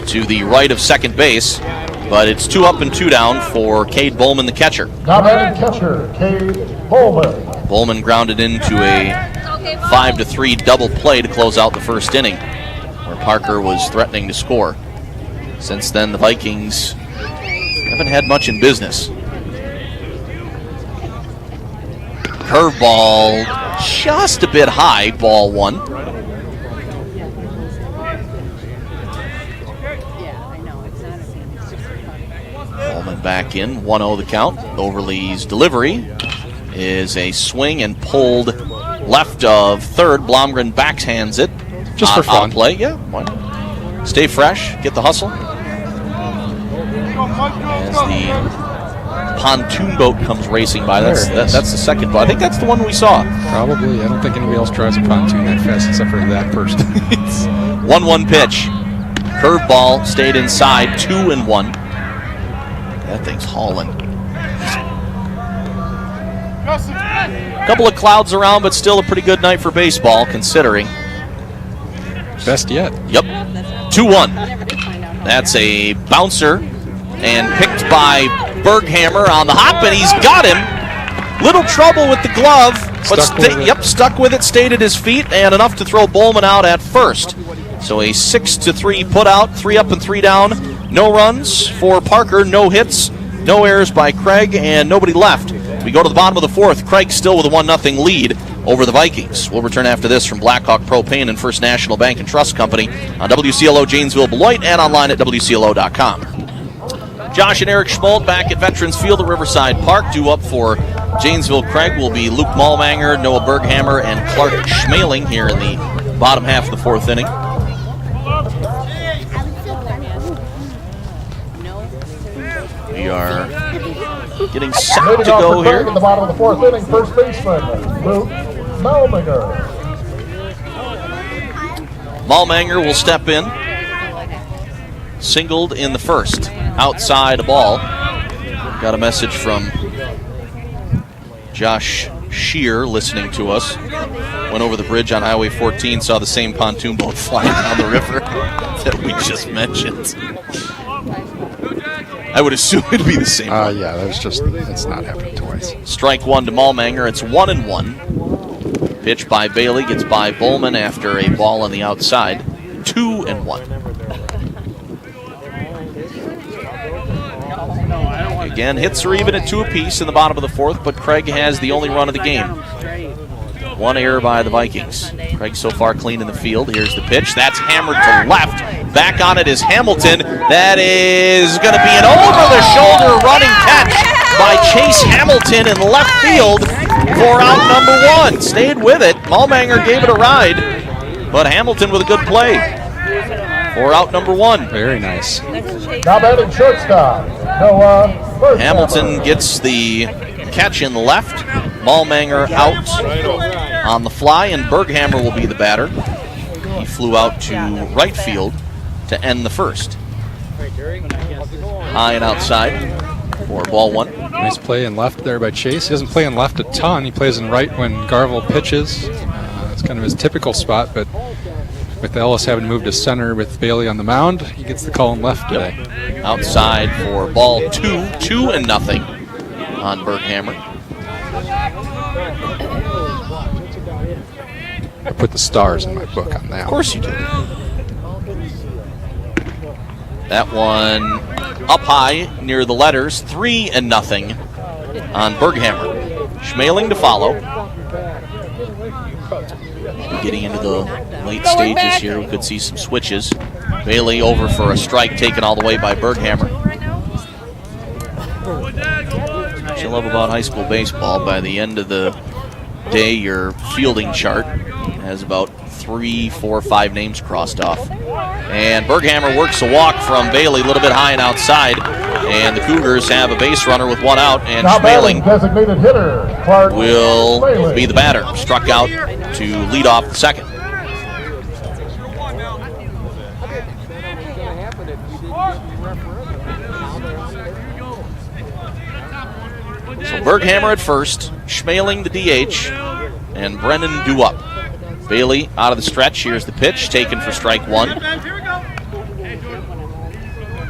[SPEAKER 2] to the right of second base. But it's 2 up and 2 down for Cade Bowman, the catcher.
[SPEAKER 3] Now batting catcher, Cade Bowman.
[SPEAKER 2] Bowman grounded into a 5-3 double play to close out the first inning, where Parker was threatening to score. Since then, the Vikings haven't had much in business. Curveball just a bit high, ball 1. Bowman back in, 1-0 the count. Overly's delivery is a swing and pulled left of third. Blomgren backhands it.
[SPEAKER 1] Just for fun.
[SPEAKER 2] Play, yeah. Why not? Stay fresh, get the hustle. As the pontoon boat comes racing by. That's the second ball. I think that's the one we saw.
[SPEAKER 1] Probably. I don't think anybody else drives a pontoon that fast except for that person.
[SPEAKER 2] 1-1 pitch. Curveball stayed inside. 2-1. That thing's hauling. A couple of clouds around, but still a pretty good night for baseball, considering.
[SPEAKER 1] Best yet.
[SPEAKER 2] Yep. 2-1. That's a bouncer and picked by Berghammer on the hop, and he's got him. Little trouble with the glove, but stuck with it, stayed at his feet, and enough to throw Bowman out at first. So a 6-3 put out, 3 up and 3 down. No runs for Parker, no hits, no errors by Craig, and nobody left. We go to the bottom of the 4th. Craig still with a 1-0 lead over the Vikings. We'll return after this from Blackhawk Propane and First National Bank and Trust Company on WCLO Janesville Beloit and online at WCLO.com. Josh and Eric Schmold back at Veterans Field at Riverside Park, due up for Janesville Craig will be Luke Malmanger, Noah Berghammer, and Clark Schmaling here in the bottom half of the fourth inning. We are getting set to go here.
[SPEAKER 3] In the bottom of the fourth inning, first baseman Luke Malmanger.
[SPEAKER 2] Malmanger will step in. Singled in the first. Outside a ball. Got a message from Josh Shear listening to us. Went over the bridge on Highway 14, saw the same pontoon boat flying down the river that we just mentioned. I would assume it'd be the same one.
[SPEAKER 1] Yeah, it's not happening twice.
[SPEAKER 2] Strike one to Malmanger. It's 1-1. Pitch by Bailey, gets by Bowman after a ball on the outside. 2-1. Again, hits are even at 2 apiece in the bottom of the fourth, but Craig has the only run of the game. One error by the Vikings. Craig so far clean in the field. Here's the pitch. That's hammered to left. Back on it is Hamilton. That is going to be an over-the-shoulder running catch by Chase Hamilton in left field for out number one. Stayed with it. Malmanger gave it a ride, but Hamilton with a good play for out number one.
[SPEAKER 1] Very nice.
[SPEAKER 3] Now batting shortstop, Noah Berghammer.
[SPEAKER 2] Hamilton gets the catch in left. Malmanger out on the fly, and Berghammer will be the batter. He flew out to right field to end the first. High and outside for ball one.
[SPEAKER 1] Nice play in left there by Chase. He doesn't play in left a ton. He plays in right when Garvel pitches. It's kind of his typical spot, but with Ellis having moved to center with Bailey on the mound, he gets the call in left today.
[SPEAKER 2] Yep. Outside for ball 2-0 on Berghammer.
[SPEAKER 1] I put the stars in my book on that.
[SPEAKER 2] Of course you did. That one up high near the letters, 3-0 on Berghammer. Schmaling to follow. Getting into the late stages here, we could see some switches. Bailey over for a strike taken all the way by Berghammer. What you love about high school baseball, by the end of the day, your fielding chart has about 3, 4, 5 names crossed off. And Berghammer works a walk from Bailey, a little bit high and outside. And the Cougars have a base runner with one out, and Schmaling
[SPEAKER 3] designated hitter Clark
[SPEAKER 2] will
[SPEAKER 3] Schmaling
[SPEAKER 2] be the batter. Struck out to lead off the second. So Berghammer at first, Schmaling the DH, and Brennan due up. Bailey out of the stretch. Here's the pitch, taken for strike one.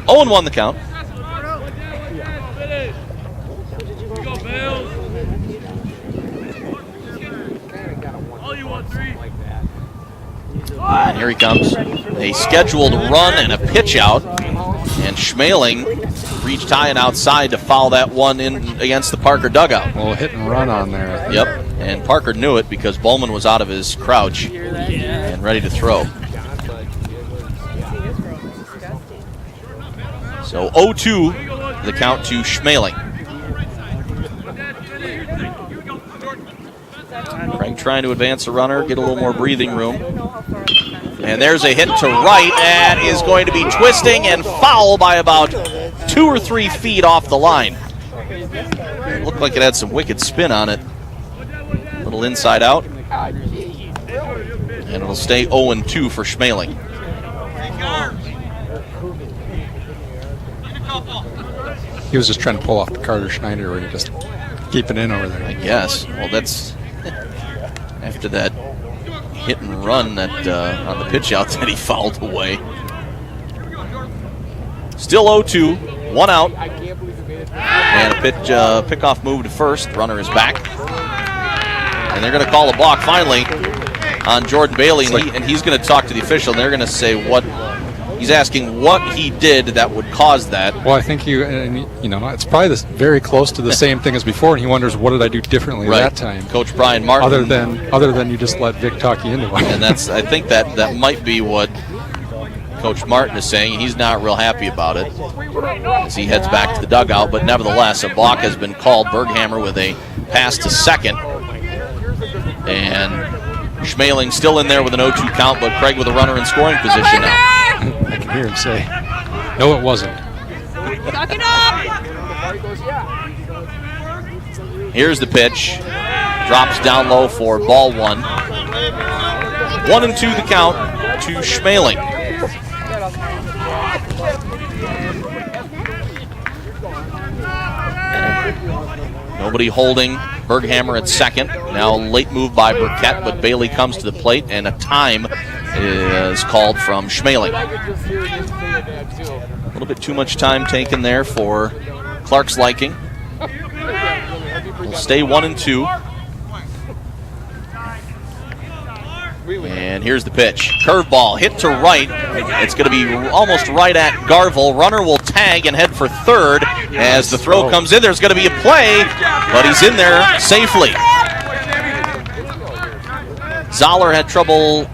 [SPEAKER 2] 0-1 the count. And here he comes. A scheduled run and a pitch out. And Schmaling reached high and outside to foul that one in against the Parker dugout.
[SPEAKER 1] A little hit and run on there, I think.
[SPEAKER 2] Yep, and Parker knew it because Bowman was out of his crouch and ready to throw. So 0-2 the count to Schmaling. Craig trying to advance a runner, get a little more breathing room. And there's a hit to right. That is going to be twisting and foul by about 2 or 3 feet off the line. It looked like it had some wicked spin on it. A little inside out. And it'll stay 0-2 for Schmaling.
[SPEAKER 1] He was just trying to pull off the Carter Schneider where you just keep it in over there.
[SPEAKER 2] I guess. Well, that's after that hit and run that on the pitch out that he fouled away. Still 0-2, 1 out. And a pickoff move to first. Runner is back. And they're going to call a balk finally on Jordan Bailey. And he's going to talk to the official. And they're going to say what he's asking what he did that would cause that.
[SPEAKER 1] Well, I think it's probably very close to the same thing as before, and he wonders what did I do differently that time.
[SPEAKER 2] Coach Brian Martin.
[SPEAKER 1] Other than you just let Vic talk you into it.
[SPEAKER 2] And I think that might be what Coach Martin is saying he's not real happy about it as he heads back to the dugout, but nevertheless, a balk has been called. Berghammer with a pass to second. And Schmaling still in there with an 0-2 count, but Craig with a runner in scoring position now.
[SPEAKER 1] I can hear him say, no, it wasn't.
[SPEAKER 4] Talk it up!
[SPEAKER 2] Here's the pitch. Drops down low for ball one. 1-2 the count to Schmaling. Nobody holding. Berghammer at second. Now late move by Burkett, but Bailey comes to the plate, and a time is called from Schmaling. A little bit too much time taken there for Clark's liking. We'll stay 1-2. And here's the pitch. Curveball hit to right. It's going to be almost right at Garvel. Runner will tag and head for third. As the throw comes in, there's going to be a play, but he's in there safely. Zoller had trouble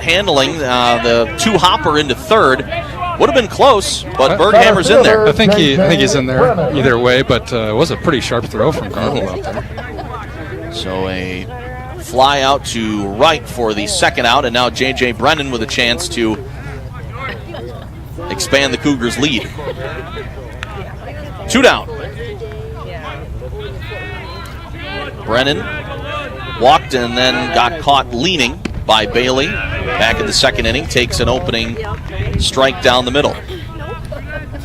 [SPEAKER 2] handling the two-hopper into third. Would have been close, but Berghammer's in there.
[SPEAKER 1] I think he's in there either way, but it was a pretty sharp throw from Garvel out there.
[SPEAKER 2] So a fly out to right for the second out, and now J.J. Brennan with a chance to expand the Cougars' lead. 2 down. Brennan walked and then got caught leaning by Bailey. Back in the second inning, takes an opening strike down the middle.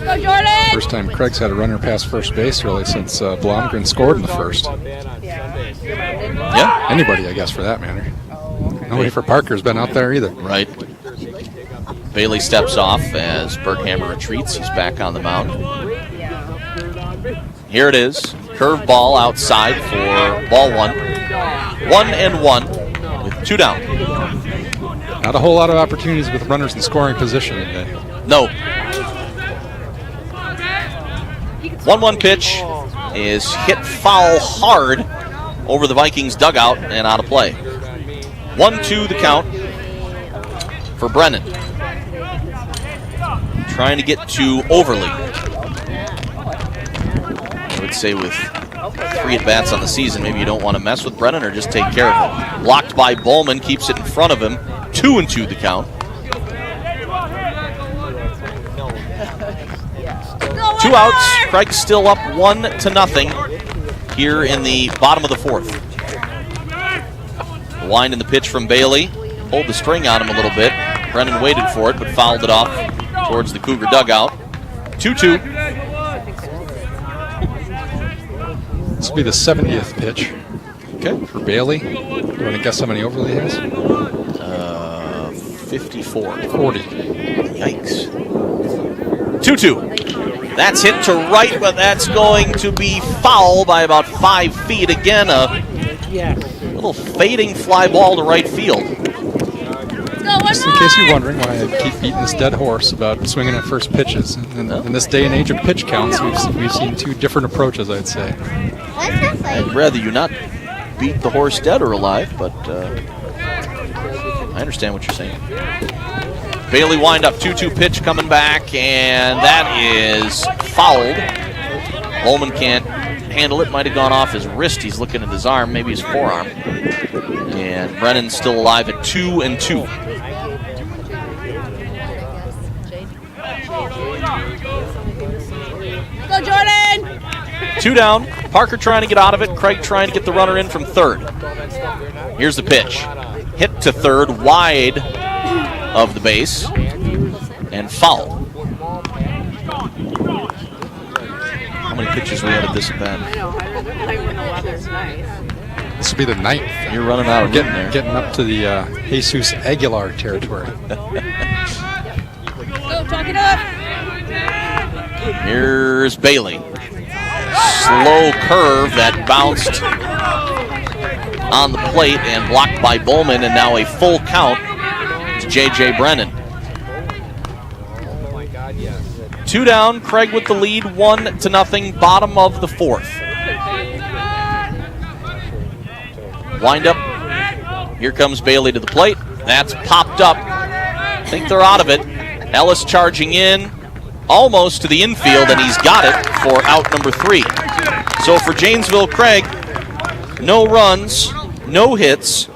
[SPEAKER 4] Go, Jordan!
[SPEAKER 1] First time Craig's had a runner past first base really since Blomgren scored in the first.
[SPEAKER 2] Yeah.
[SPEAKER 1] Anybody, I guess, for that matter. Nobody for Parker's been out there either.
[SPEAKER 2] Right. Bailey steps off as Berghammer retreats. He's back on the mound. Here it is. Curveball outside for ball one. 1-1 with 2 down.
[SPEAKER 1] Not a whole lot of opportunities with runners in scoring position today.
[SPEAKER 2] No. 1-1 pitch is hit foul hard over the Vikings dugout and out of play. 1-2 the count for Brennan. Trying to get to Overly. I would say with 3 at-bats on the season, maybe you don't want to mess with Brennan or just take care of him. Blocked by Bowman, keeps it in front of him. 2-2 the count. 2 outs. Craig still up 1-0 here in the bottom of the fourth. The wind in the pitch from Bailey. Pulled the string on him a little bit. Brennan waited for it, but fouled it off towards the Cougar dugout. 2-2.
[SPEAKER 1] This will be the 70th pitch.
[SPEAKER 2] Okay.
[SPEAKER 1] For Bailey. You want to guess how many Overly he has?
[SPEAKER 2] 54.
[SPEAKER 1] 40.
[SPEAKER 2] Yikes. 2-2. That's hit to right, but that's going to be foul by about 5 feet. Again, a little fading fly ball to right field.
[SPEAKER 1] Just in case you're wondering why I keep beating this dead horse about swinging at first pitches. In this day and age of pitch counts, we've seen 2 different approaches, I'd say.
[SPEAKER 2] I'd rather you not beat the horse dead or alive, but I understand what you're saying. Bailey wind up 2-2 pitch coming back, and that is fouled. Bowman can't handle it. Might have gone off his wrist. He's looking at his arm, maybe his forearm. And Brennan's still alive at 2-2.
[SPEAKER 4] Go, Jordan!
[SPEAKER 2] 2 down. Parker trying to get out of it. Craig trying to get the runner in from third. Here's the pitch. Hit to third, wide of the base, and foul. How many pitches we had at this event?
[SPEAKER 1] This will be the 9th.
[SPEAKER 2] You're running out of room there.
[SPEAKER 1] Getting up to the Jesus Aguilar territory.
[SPEAKER 4] Go, talk it up!
[SPEAKER 2] Here's Bailey. Slow curve that bounced on the plate and blocked by Bowman, and now a full count to J.J. Brennan. 2 down, Craig with the lead, 1-0, bottom of the fourth. Wind up. Here comes Bailey to the plate. That's popped up. I think they're out of it. Ellis charging in almost to the infield, and he's got it for out number 3. So for Janesville Craig, no runs, no hits,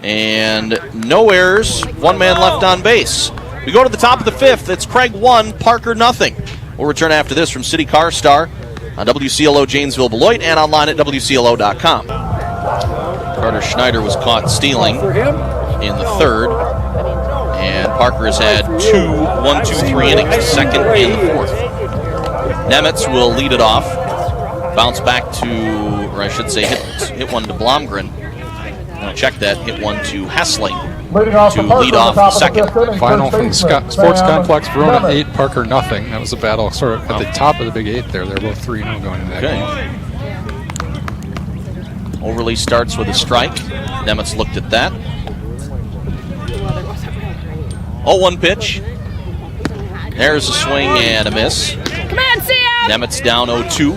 [SPEAKER 2] and no errors. 1 man left on base. We go to the top of the 5th. It's Craig 1, Parker nothing. We'll return after this from City Car Star on WCLO Janesville Beloit and online at WCLO.com. Carter Schneider was caught stealing in the 3rd. And Parker has had 2 1-2-3 innings, 2nd and the 4th. Nemitz will lead it off. Bounce back to, or I should say hit one to Blomgren. I'm going to check that. Hit one to Hessling to lead off the 2nd.
[SPEAKER 1] Final from the Sports Complex, Verona 8, Parker nothing. That was a battle sort of at the top of the Big 8 there. They're both 3-0 going into that game.
[SPEAKER 2] Overly starts with a strike. Nemitz looked at that. 0-1 pitch. There's a swing and a miss.
[SPEAKER 4] Come on, see ya!
[SPEAKER 2] Nemitz down 0-2.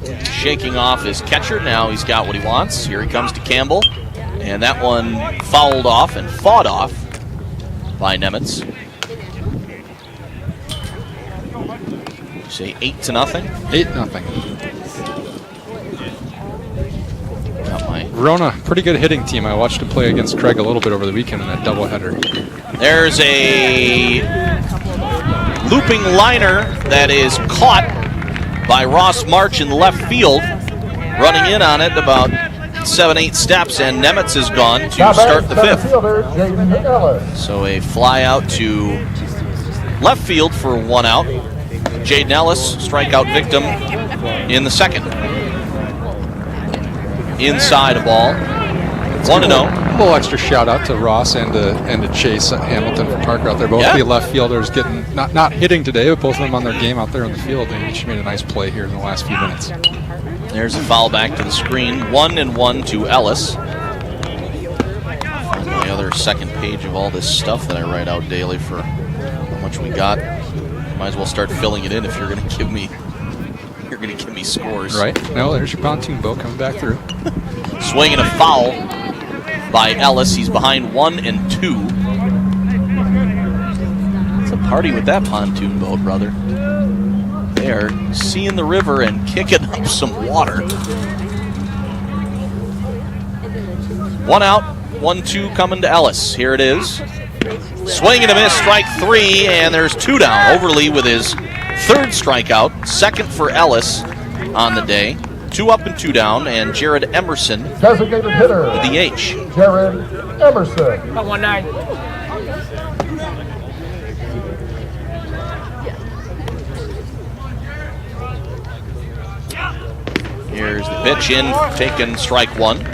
[SPEAKER 2] And shaking off his catcher. Now he's got what he wants. Here he comes to Campbell. And that one fouled off and fought off by Nemitz. Say 8-0.
[SPEAKER 1] 8-0. Verona, pretty good hitting team. I watched him play against Craig a little bit over the weekend in that doubleheader.
[SPEAKER 2] There's a looping liner that is caught by Ross March in the left field. Running in on it about 7-8 steps, and Nemitz is gone to start the 5th. So a fly out to left field for 1 out. Jaden Ellis, strikeout victim in the 2nd. Inside a ball. 1-0.
[SPEAKER 1] A little extra shout out to Ross and to Chase Hamilton from Parker out there. Both the left fielders getting not hitting today, but both of them on their game out there in the field. They each made a nice play here in the last few minutes.
[SPEAKER 2] There's a foul back to the screen. 1-1 to Ellis. Find my other 2nd page of all this stuff that I write out daily for how much we got. Might as well start filling it in if you're going to give me. You're going to give me scores.
[SPEAKER 1] Right. No, there's your pontoon boat coming back through.
[SPEAKER 2] Swing and a foul by Ellis. He's behind 1-2. It's a party with that pontoon boat, brother. They are seeing the river and kicking up some water. 1 out, 1-2 coming to Ellis. Here it is. Swing and a miss, strike 3, and there's 2 down. Overly with his 3rd strikeout, 2nd for Ellis on the day. 2 up and 2 down, and Jared Emerson,
[SPEAKER 3] designated hitter,
[SPEAKER 2] the DH.
[SPEAKER 3] Jared Emerson.
[SPEAKER 4] 1-9.
[SPEAKER 2] Here's the pitch in, taken strike 1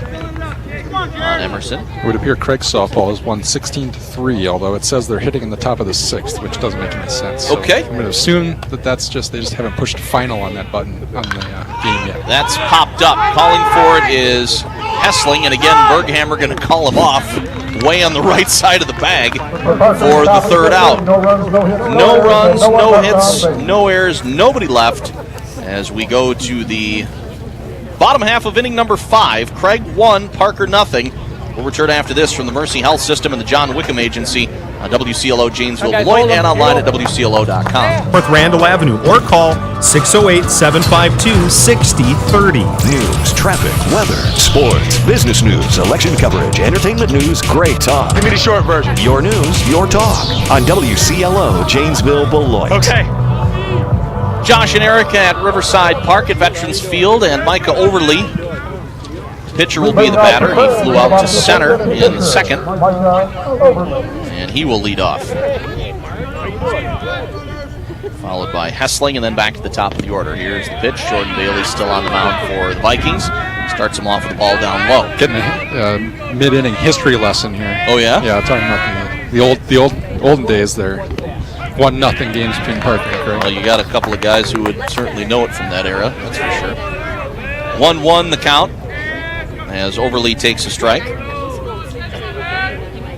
[SPEAKER 2] on Emerson.
[SPEAKER 1] It would appear Craig's softball is won 16-3, although it says they're hitting in the top of the 6th, which doesn't make any sense. So
[SPEAKER 2] Okay.
[SPEAKER 1] I'm going to assume that that's just they just haven't pushed final on that button on the game yet.
[SPEAKER 2] That's popped up. Calling for it is Hessling, and again, Berghammer going to call him off way on the right side of the bag for the 3rd out. No runs, no hits, no errors, nobody left as we go to the bottom half of inning number 5. Craig 1, Parker nothing. We'll return after this from the Mercy Health System and the John Wickham Agency on WCLO Janesville Beloit and online at WCLO.com.
[SPEAKER 5] North Randall Avenue or call 608-752-6030.
[SPEAKER 6] News, traffic, weather, sports, business news, election coverage, entertainment news, great talk.
[SPEAKER 7] Give me the short version.
[SPEAKER 6] Your news, your talk on WCLO Janesville Beloit.
[SPEAKER 7] Okay.
[SPEAKER 2] Josh and Erica at Riverside Park at Veterans Field, and Micah Overly. Pitcher will be the batter. He flew out to center in the 2nd, and he will lead off. Followed by Hessling, and then back to the top of the order. Here's the pitch. Jordan Bailey still on the mound for the Vikings. Starts him off with the ball down low.
[SPEAKER 1] Getting a mid-inning history lesson here.
[SPEAKER 2] Oh yeah?
[SPEAKER 1] Yeah, talking about the olden days there. 1-0 games between Parker and Craig.
[SPEAKER 2] Well, you got a couple of guys who would certainly know it from that era, that's for sure. 1-1 the count as Overly takes a strike.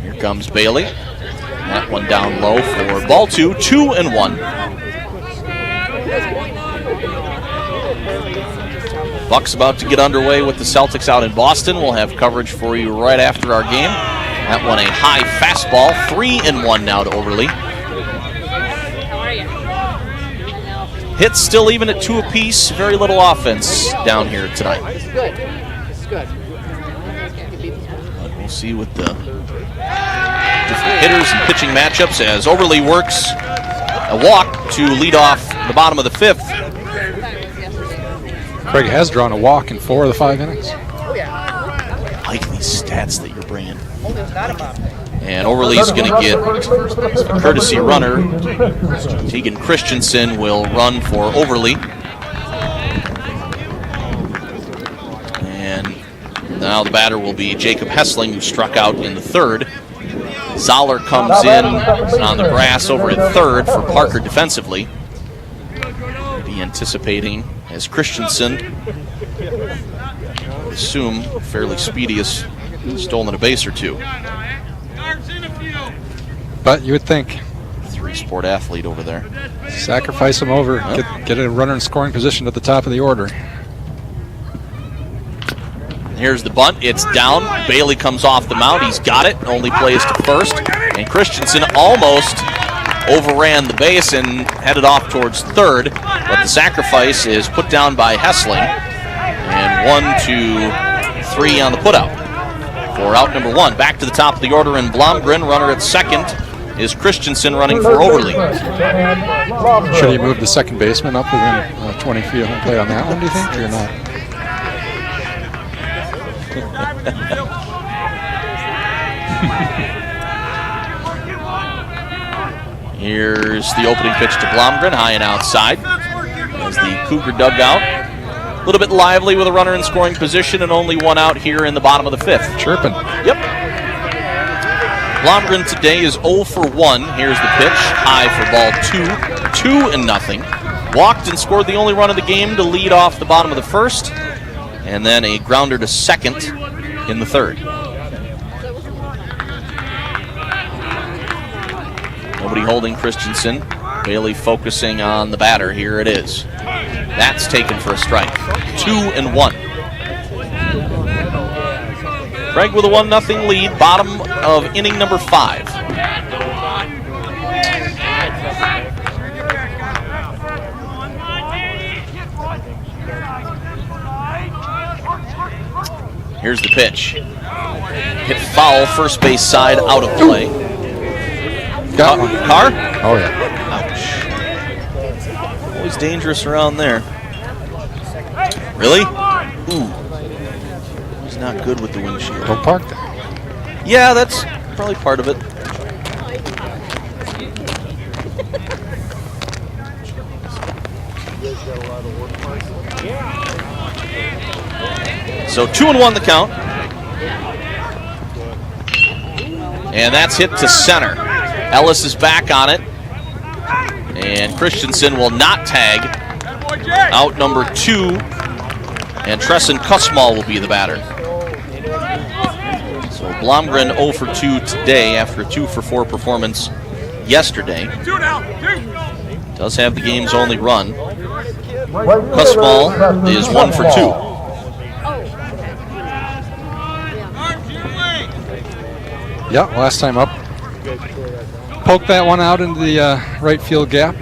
[SPEAKER 2] Here comes Bailey. That one down low for ball 2, 2-1. Bucks about to get underway with the Celtics out in Boston. We'll have coverage for you right after our game. That one a high fastball, 3-1 now to Overly.
[SPEAKER 4] How are you?
[SPEAKER 2] Hits still even at 2 apiece. Very little offense down here tonight.
[SPEAKER 7] It's good. It's good.
[SPEAKER 2] We'll see with the different hitters and pitching matchups as Overly works a walk to lead off the bottom of the 5th.
[SPEAKER 1] Craig has drawn a walk in 4 of the 5 innings.
[SPEAKER 7] Oh, yeah.
[SPEAKER 2] I like these stats that you're bringing.
[SPEAKER 7] Only not about that.
[SPEAKER 2] And Overly's going to get a courtesy runner. Tegan Christensen will run for Overly. And now the batter will be Jacob Hessling, who struck out in the 3rd. Zoller comes in on the grass over at 3rd for Parker defensively. Be anticipating as Christensen, assume fairly speedy, has stolen a base or 2.
[SPEAKER 1] But you would think,
[SPEAKER 2] 3-sport athlete over there.
[SPEAKER 1] sacrifice him over, get a runner in scoring position at the top of the order.
[SPEAKER 2] Here's the bunt. It's down. Bailey comes off the mound. He's got it. Only plays to 1st. And Christensen almost overran the base and headed off towards 3rd. But the sacrifice is put down by Hessling. And 1, 2, 3 on the putout for out number 1. Back to the top of the order in Blomgren. Runner at 2nd is Christensen running for Overly.
[SPEAKER 1] Should he move the second baseman up within 20 feet of home plate on that one, do you think, or not?
[SPEAKER 2] Here's the opening pitch to Blomgren, high and outside. As the Cougar dugout, a little bit lively with a runner in scoring position and only 1 out here in the bottom of the 5th.
[SPEAKER 1] Chirping.
[SPEAKER 2] Yep. Blomgren today is 0 for 1. Here's the pitch, high for ball 2, 2-0. Walked and scored the only run of the game to lead off the bottom of the 1st, and then a grounder to 2nd in the 3rd. Nobody holding Christensen. Bailey focusing on the batter. Here it is. That's taken for a strike. 2-1. Craig with a 1-0 lead, bottom of inning number 5. Here's the pitch. Hit foul, first base side, out of play.
[SPEAKER 1] Got one.
[SPEAKER 2] Carr?
[SPEAKER 1] Oh, yeah.
[SPEAKER 2] Ouch. Always dangerous around there. Really? Ooh. He's not good with the windshield.
[SPEAKER 1] Don't park there.
[SPEAKER 2] Yeah, that's probably part of it. So 2-1 the count. And that's hit to center. Ellis is back on it. And Christensen will not tag. Out number 2. And Tresson Kussmaul will be the batter. So Blomgren 0 for 2 today after a 2 for 4 performance yesterday. Does have the game's only run. Kussmaul is 1 for 2.
[SPEAKER 1] Yeah, last time up. Poke that one out into the right field gap.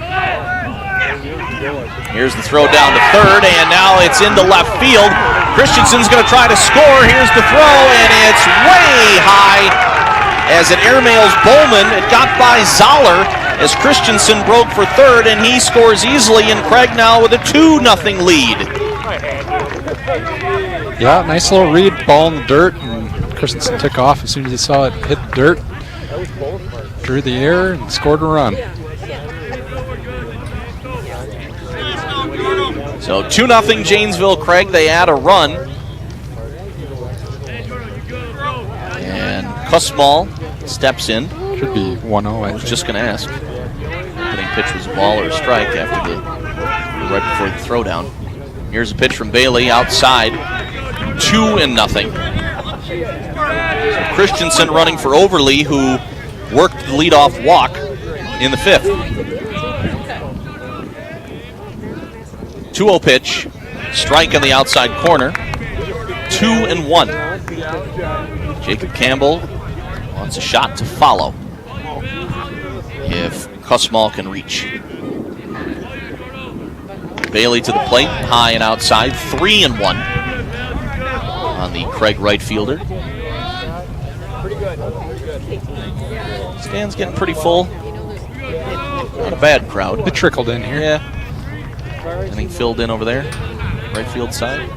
[SPEAKER 2] Here's the throw down to 3rd, and now it's into left field. Christensen's going to try to score. Here's the throw, and it's way high as it airmails Bowman. It got by Zoller as Christensen broke for 3rd, and he scores easily, and Craig now with a 2-0 lead.
[SPEAKER 1] Yeah, nice little read, ball in the dirt, and Christensen took off as soon as he saw it hit the dirt. Drew the air and scored a run.
[SPEAKER 2] So 2-0 Janesville, Craig. They add a run. And Kussmaul steps in.
[SPEAKER 1] Should be 1-0, I
[SPEAKER 2] was
[SPEAKER 1] think.
[SPEAKER 2] just going to ask. Opening pitch was a ball or a strike after right before the throwdown. Here's a pitch from Bailey outside. 2-0. So Christensen running for Overly, who worked the leadoff walk in the 5th. 2-0 pitch Strike on the outside corner. 2-1. Jacob Campbell wants a shot to follow if Kussmaul can reach. Bailey to the plate, high and outside, 3-1 on the Craig right fielder. Stand's getting pretty full. Not a bad crowd.
[SPEAKER 1] It trickled in here.
[SPEAKER 2] Yeah. Anything filled in over there? Right field side?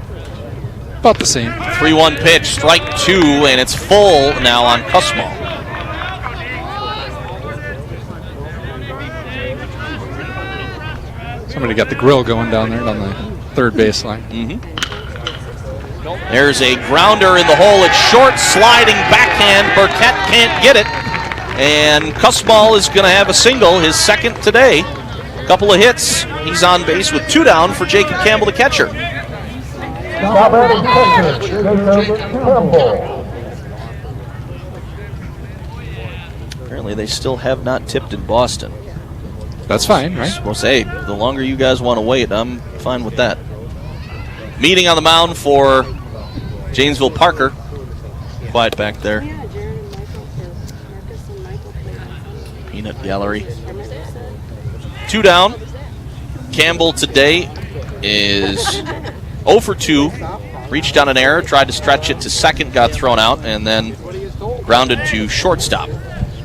[SPEAKER 1] About the same.
[SPEAKER 2] 3-1 pitch, strike 2, and it's full now on Kussmaul.
[SPEAKER 1] Somebody got the grill going down there on the third baseline.
[SPEAKER 2] There's a grounder in the hole. It's short, sliding backhand. Burkett can't get it. And Kussmaul is going to have a single, his second today. Couple of hits. He's on base with 2 down for Jacob Campbell, the catcher.
[SPEAKER 3] Now batting catcher, Jacob Campbell.
[SPEAKER 2] Apparently they still have not tipped in Boston.
[SPEAKER 1] That's fine, right?
[SPEAKER 2] Well, say, the longer you guys want to wait, I'm fine with that. Meeting on the mound for Janesville Parker. Quiet back there. Peanut Gallery. 2 down. Campbell today is 0 for 2. Reached on an error, tried to stretch it to second, got thrown out, and then grounded to shortstop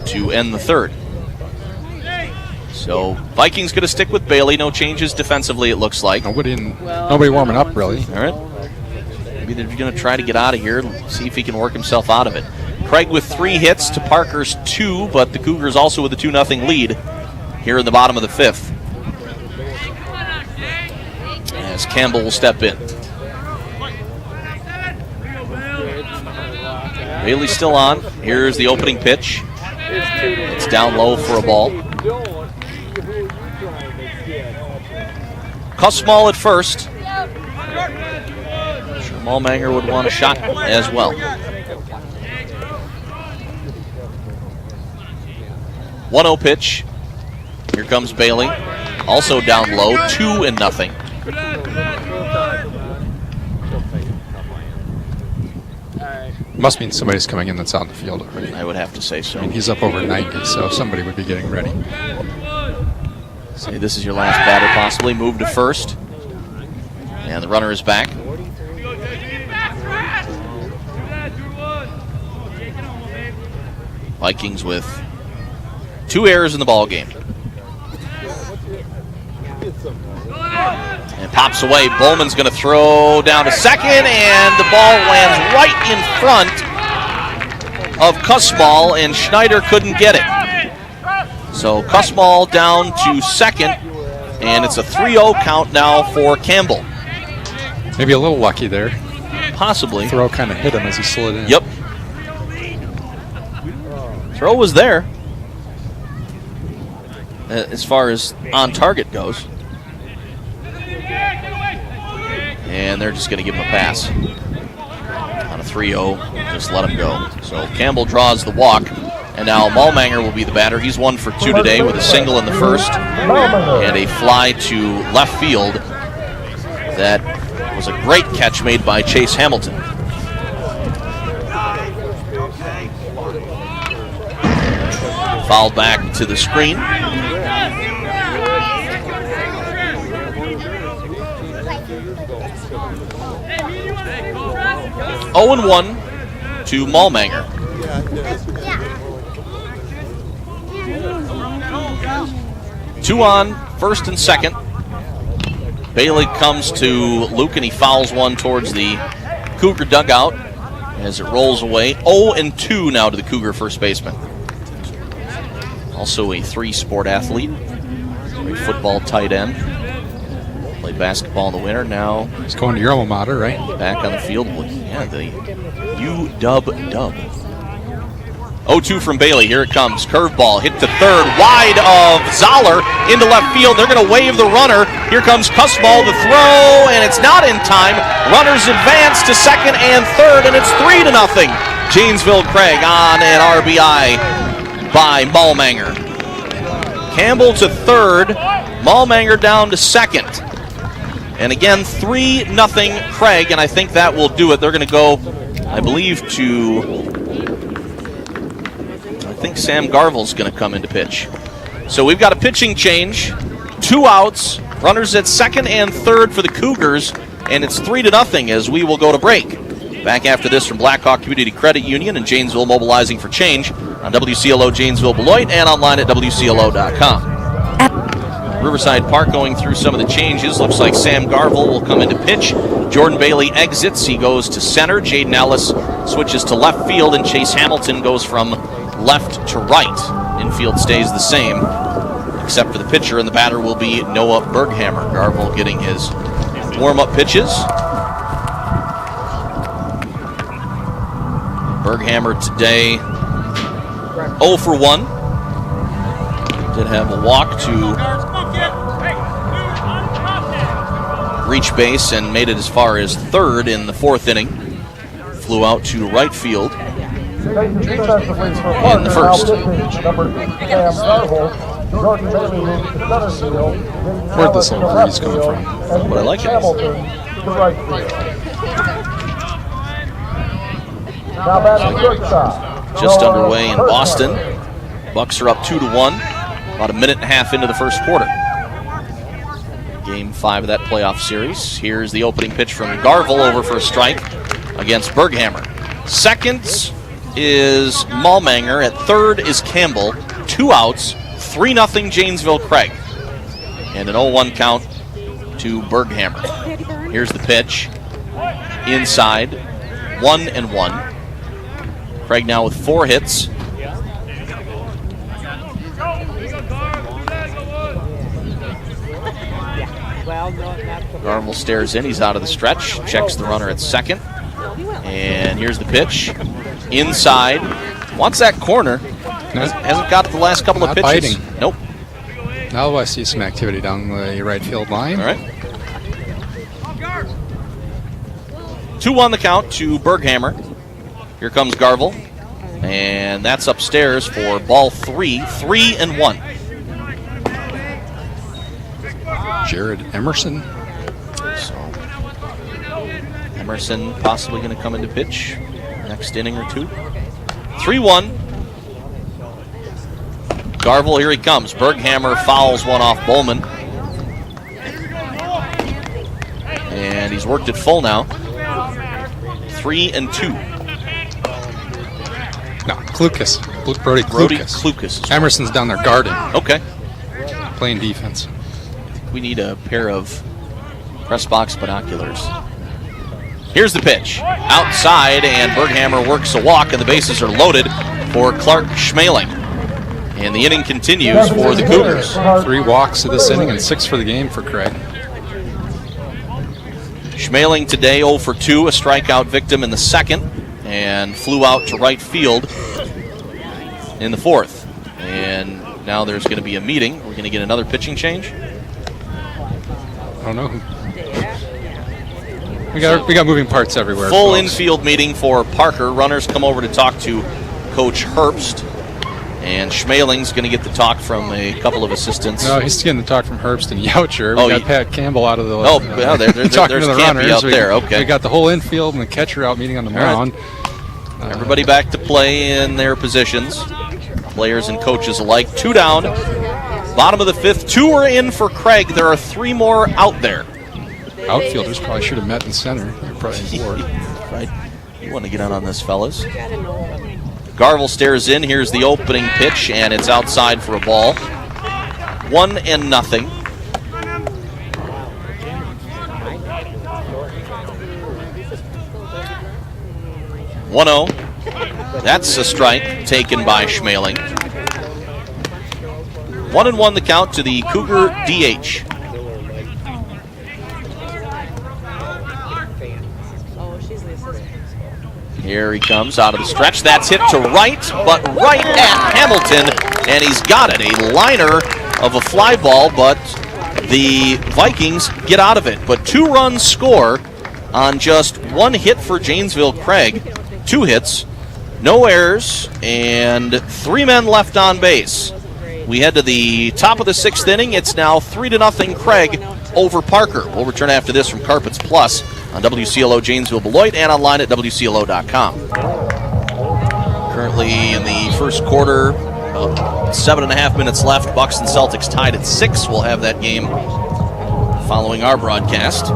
[SPEAKER 2] to end the third. So Vikings going to stick with Bailey. No changes defensively, it looks like.
[SPEAKER 1] Nobody warming up, really.
[SPEAKER 2] All right. Maybe they're going to try to get out of here and see if he can work himself out of it. Craig with 3 hits to Parker's 2, but the Cougars also with a 2-0 lead here in the bottom of the 5th. As Campbell will step in. Bailey's still on. Here's the opening pitch. It's down low for a ball. Kussmaul at first. I'm sure Malmanger would want a shot as well. 1-0 pitch. Here comes Bailey. Also down low, 2-0.
[SPEAKER 1] Must mean somebody's coming in that's on the field already.
[SPEAKER 2] I would have to say so.
[SPEAKER 1] I mean, he's up over 90, so somebody would be getting ready.
[SPEAKER 2] Say this is your last batter possibly. Move to first. And the runner is back. Vikings with 2 errors in the ball game. And pops away. Bowman's going to throw down to second, and the ball lands right in front of Kussmaul, and Schneider couldn't get it. So Kussmaul down to second, and it's a 3-0 count now for Campbell.
[SPEAKER 1] Maybe a little lucky there.
[SPEAKER 2] Possibly.
[SPEAKER 1] Throw kind of hit him as he slid in.
[SPEAKER 2] Yep. Throw was there as far as on target goes. And they're just going to give him a pass. On a 3-0, just let him go. So Campbell draws the walk, and now Malmanger will be the batter. He's 1 for 2 today with a single in the first and a fly to left field. That was a great catch made by Chase Hamilton. Fouled back to the screen. Oh and 1 to Malmanger. Two on, first and second. Bailey comes to Luke, and he fouls one towards the Cougar dugout as it rolls away. 0 and 2 now to the Cougar first baseman. Also a 3-sport athlete, a football tight end. Played basketball in the winter. Now
[SPEAKER 1] he's going to your alma mater, right?
[SPEAKER 2] Back on the field. Yeah, the UW-Dub. 0-2 from Bailey. Here it comes. Curveball hit to third. Wide of Zoller into left field. They're going to wave the runner. Here comes Kussmaul. The throw, and it's not in time. Runners advance to second and third, and it's 3-0. Janesville Craig on an RBI by Malmanger. Campbell to third. Malmanger down to second. And again, 3-0 Craig, and I think that will do it. They're going to go, I believe, I think Sam Garvel's going to come into pitch. So we've got a pitching change, 2 outs, runners at second and third for the Cougars, and it's 3-0 as we will go to break. Back after this from Blackhawk Community Credit Union and Janesville Mobilizing for Change on WCLO Janesville Beloit and online at WCLO.com. Riverside Park going through some of the changes. Looks like Sam Garvel will come into pitch. Jordan Bailey exits. He goes to center. Jaden Ellis switches to left field, and Chase Hamilton goes from left to right. Infield stays the same, except for the pitcher, and the batter will be Noah Berghammer. Garvel getting his warm-up pitches. Berghammer today 0 for 1. Did have a walk to reach base and made it as far as third in the 4th inning. Flew out to right field in the first.
[SPEAKER 1] Where'd this little breeze come from?
[SPEAKER 2] But I like it. Just underway in Boston. Bucks are up 2-1. About a minute and a half into the first quarter. Game 5 of that playoff series. Here's the opening pitch from Garvel over for a strike against Berghammer. Second is Malmanger. At third is Campbell. 2 outs. 3-0 Janesville Craig. And an 0-1 count to Berghammer. Here's the pitch. Inside. 1-1. Craig now with 4 hits. Garvel stares in. He's out of the stretch. Checks the runner at second. And here's the pitch. Inside. Wants that corner. Hasn't got the last couple of pitches.
[SPEAKER 1] Biting.
[SPEAKER 2] Nope.
[SPEAKER 1] Now I see some activity down the right field line.
[SPEAKER 2] All right. 2-1 the count to Berghammer. Here comes Garvel. And that's upstairs for ball 3. 3-1.
[SPEAKER 1] Jared Emerson.
[SPEAKER 2] So Emerson possibly going to come into pitch next inning or two. 3-1. Garvel, here he comes. Berghammer fouls one off Bowman. And he's worked it full now. 3-2.
[SPEAKER 1] No, Klukas. Brody Klukas. Emerson's down there guarding.
[SPEAKER 2] Okay.
[SPEAKER 1] Playing defense.
[SPEAKER 2] We need a pair of press box binoculars. Here's the pitch. Outside, and Berghammer works a walk, and the bases are loaded for Clark Schmaling. And the inning continues for the Cougars.
[SPEAKER 1] 3 walks to this inning and 6 for the game for Craig.
[SPEAKER 2] Schmaling today 0 for 2, a strikeout victim in the second, and flew out to right field in the 4th. And now there's going to be a meeting. We're going to get another pitching change.
[SPEAKER 1] I don't know. We got moving parts everywhere.
[SPEAKER 2] Full infield meeting for Parker. Runners come over to talk to Coach Herbst. And Schmaling's going to get the talk from a couple of assistants.
[SPEAKER 1] No, he's getting the talk from Herbst and Youcher. We got Pat Campbell out of the...
[SPEAKER 2] there's
[SPEAKER 1] talking to the
[SPEAKER 2] Campy
[SPEAKER 1] runners.
[SPEAKER 2] out there. Okay.
[SPEAKER 1] We got the whole infield and the catcher out meeting on the mound.
[SPEAKER 2] Right. Everybody back to play in their positions. Players and coaches alike. 2 down. Bottom of the 5th. 2 are in for Craig. There are 3 more out there.
[SPEAKER 1] Outfielders probably should have met in center. They're probably bored.
[SPEAKER 2] Right. You want to get out on this, fellas. Garvel stares in. Here's the opening pitch, and it's outside for a ball. 1-0. That's a strike taken by Schmaling. 1-1 the count to the Cougar DH. Here he comes out of the stretch. That's hit to right, but right at Hamilton, and he's got it. A liner of a fly ball, but the Vikings get out of it. But 2 runs score on just 1 hit for Janesville Craig. 2 hits, no errors, and 3 men left on base. We head to the top of the 6th inning. It's now 3-0 Craig over Parker. We'll return after this from Carpets Plus on WCLO Janesville Beloit and online at WCLO.com. Currently in the first quarter, about 7.5 minutes left. Bucks and Celtics tied at 6. We'll have that game following our broadcast.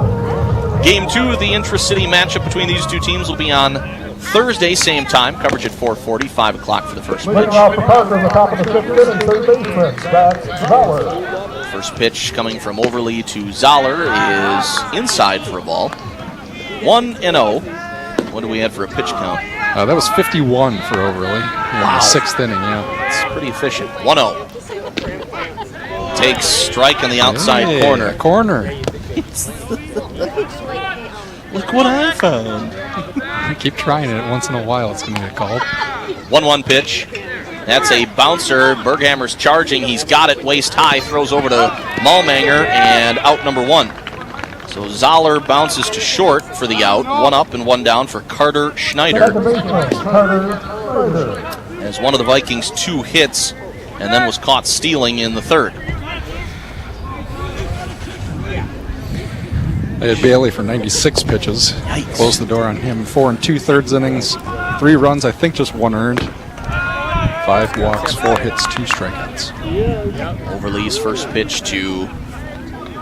[SPEAKER 2] Game 2 of the intra-city matchup between these two teams will be on Thursday, same time. Coverage at 4:40, 5 o'clock for the first pitch.
[SPEAKER 3] Leading off for Parker in the top of the 5th inning, third baseman, Zach Zoller.
[SPEAKER 2] First pitch coming from Overly to Zoller is inside for a ball. 1-0. What do we have for a pitch count?
[SPEAKER 1] That was 51 for Overly in the 6th inning, yeah.
[SPEAKER 2] It's pretty efficient. 1-0. Takes strike on the outside corner.
[SPEAKER 1] Corner.
[SPEAKER 2] Look what I found.
[SPEAKER 1] Keep trying it. Once in a while, it's going to get called.
[SPEAKER 2] 1-1 pitch. That's a bouncer. Berghammer's charging. He's got it waist high. Throws over to Malmanger and out number 1. So Zoller bounces to short for the out. 1 up and 1 down for Carter Schneider.
[SPEAKER 3] Second baseman, Carter Schneider.
[SPEAKER 2] As one of the Vikings' 2 hits and then was caught stealing in the 3rd.
[SPEAKER 1] They had Bailey for 96 pitches.
[SPEAKER 2] Yikes.
[SPEAKER 1] Closed the door on him. 4 2/3 innings, 3 runs, I think just 1 earned. 5 walks, 4 hits, 2 strikeouts.
[SPEAKER 2] Overly's first pitch to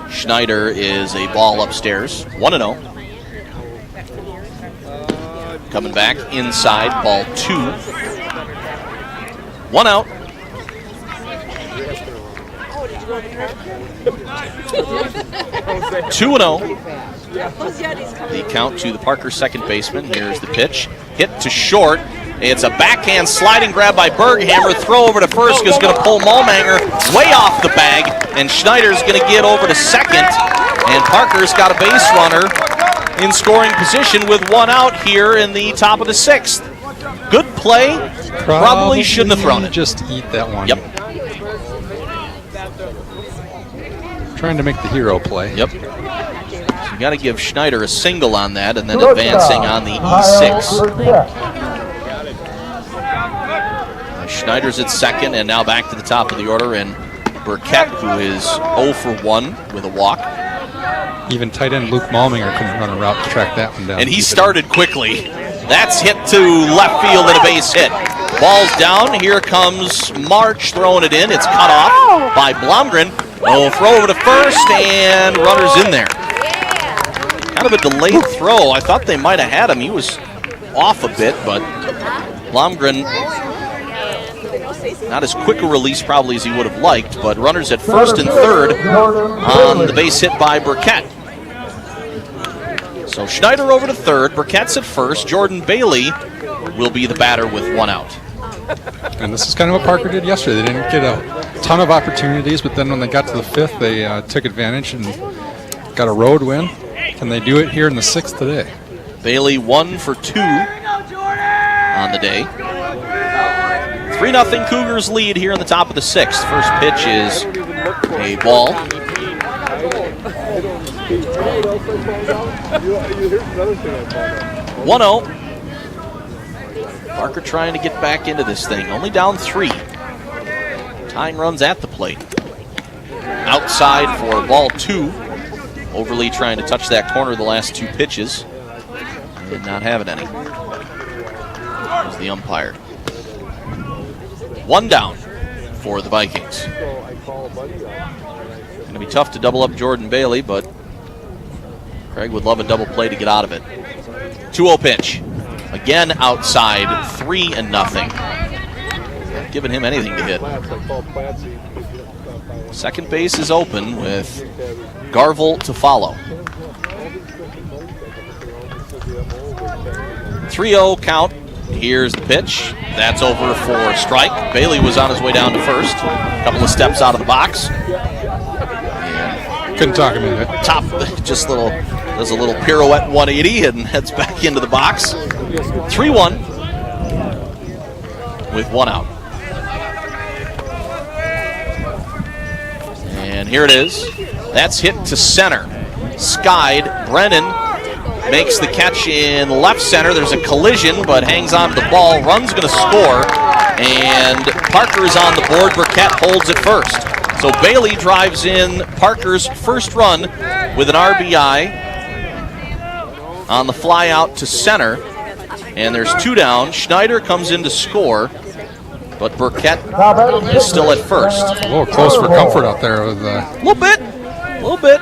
[SPEAKER 2] Schneider is a ball upstairs. 1-0. Coming back inside, ball 2. 1 out. 2-0. The count to the Parker second baseman. Here's the pitch. Hit to short. It's a backhand sliding grab by Berghammer. Throw over to first is going to pull Malmanger way off the bag. And Schneider's going to get over to second. And Parker's got a base runner in scoring position with 1 out here in the top of the 6th. Good play. Probably shouldn't have thrown it.
[SPEAKER 1] Just eat that one.
[SPEAKER 2] Yep.
[SPEAKER 1] Trying to make the hero play.
[SPEAKER 2] Yep. So you got to give Schneider a single on that and then advancing on the E6. Schneider's at second and now back to the top of the order, and Burkett, who is 0 for 1 with a walk.
[SPEAKER 1] Even tight end Luke Malmanger couldn't run a route to track that one down.
[SPEAKER 2] And he started quickly. That's hit to left field and a base hit. Ball's down. Here comes March throwing it in. It's cut off by Blomgren. Oh, throw over to first, and runner's in there. Kind of a delayed throw. I thought they might have had him. He was off a bit, but Blomgren, not as quick a release probably as he would have liked, but runners at first and third on the base hit by Burkett. So Schneider over to third, Burkett's at first, Jordan Bailey will be the batter with 1 out.
[SPEAKER 1] And this is kind of what Parker did yesterday. They didn't get a ton of opportunities, but then when they got to the 5th, they took advantage and got a road win. Can they do it here in the 6th today?
[SPEAKER 2] Bailey 1 for 2 on the day. 3-0 Cougars lead here in the top of the 6th. First pitch is a ball. 1-0. Parker trying to get back into this thing. Only down 3. Tying runs at the plate. Outside for ball 2. Overly trying to touch that corner the last 2 pitches. Did not have it any. There's the umpire. 1 down for the Vikings. Going to be tough to double up Jordan Bailey, but Craig would love a double play to get out of it. 2-0 pitch. Again outside, 3-0. Not giving him anything to hit. Second base is open with Garvel to follow. 3-0 count. Here's the pitch. That's over for a strike. Bailey was on his way down to first. A couple of steps out of the box.
[SPEAKER 1] Couldn't talk him into it.
[SPEAKER 2] Top, just does a little pirouette 180 and heads back into the box. 3-1 with 1 out. And here it is. That's hit to center. Skied. Brennan makes the catch in left center. There's a collision, but hangs on to the ball. Run's going to score. And Parker is on the board. Burkett holds at first. So Bailey drives in Parker's first run with an RBI on the fly out to center. And there's 2 down. Schneider comes in to score, but Burkett is still at first.
[SPEAKER 1] A little close for comfort out there. With,
[SPEAKER 2] A little bit.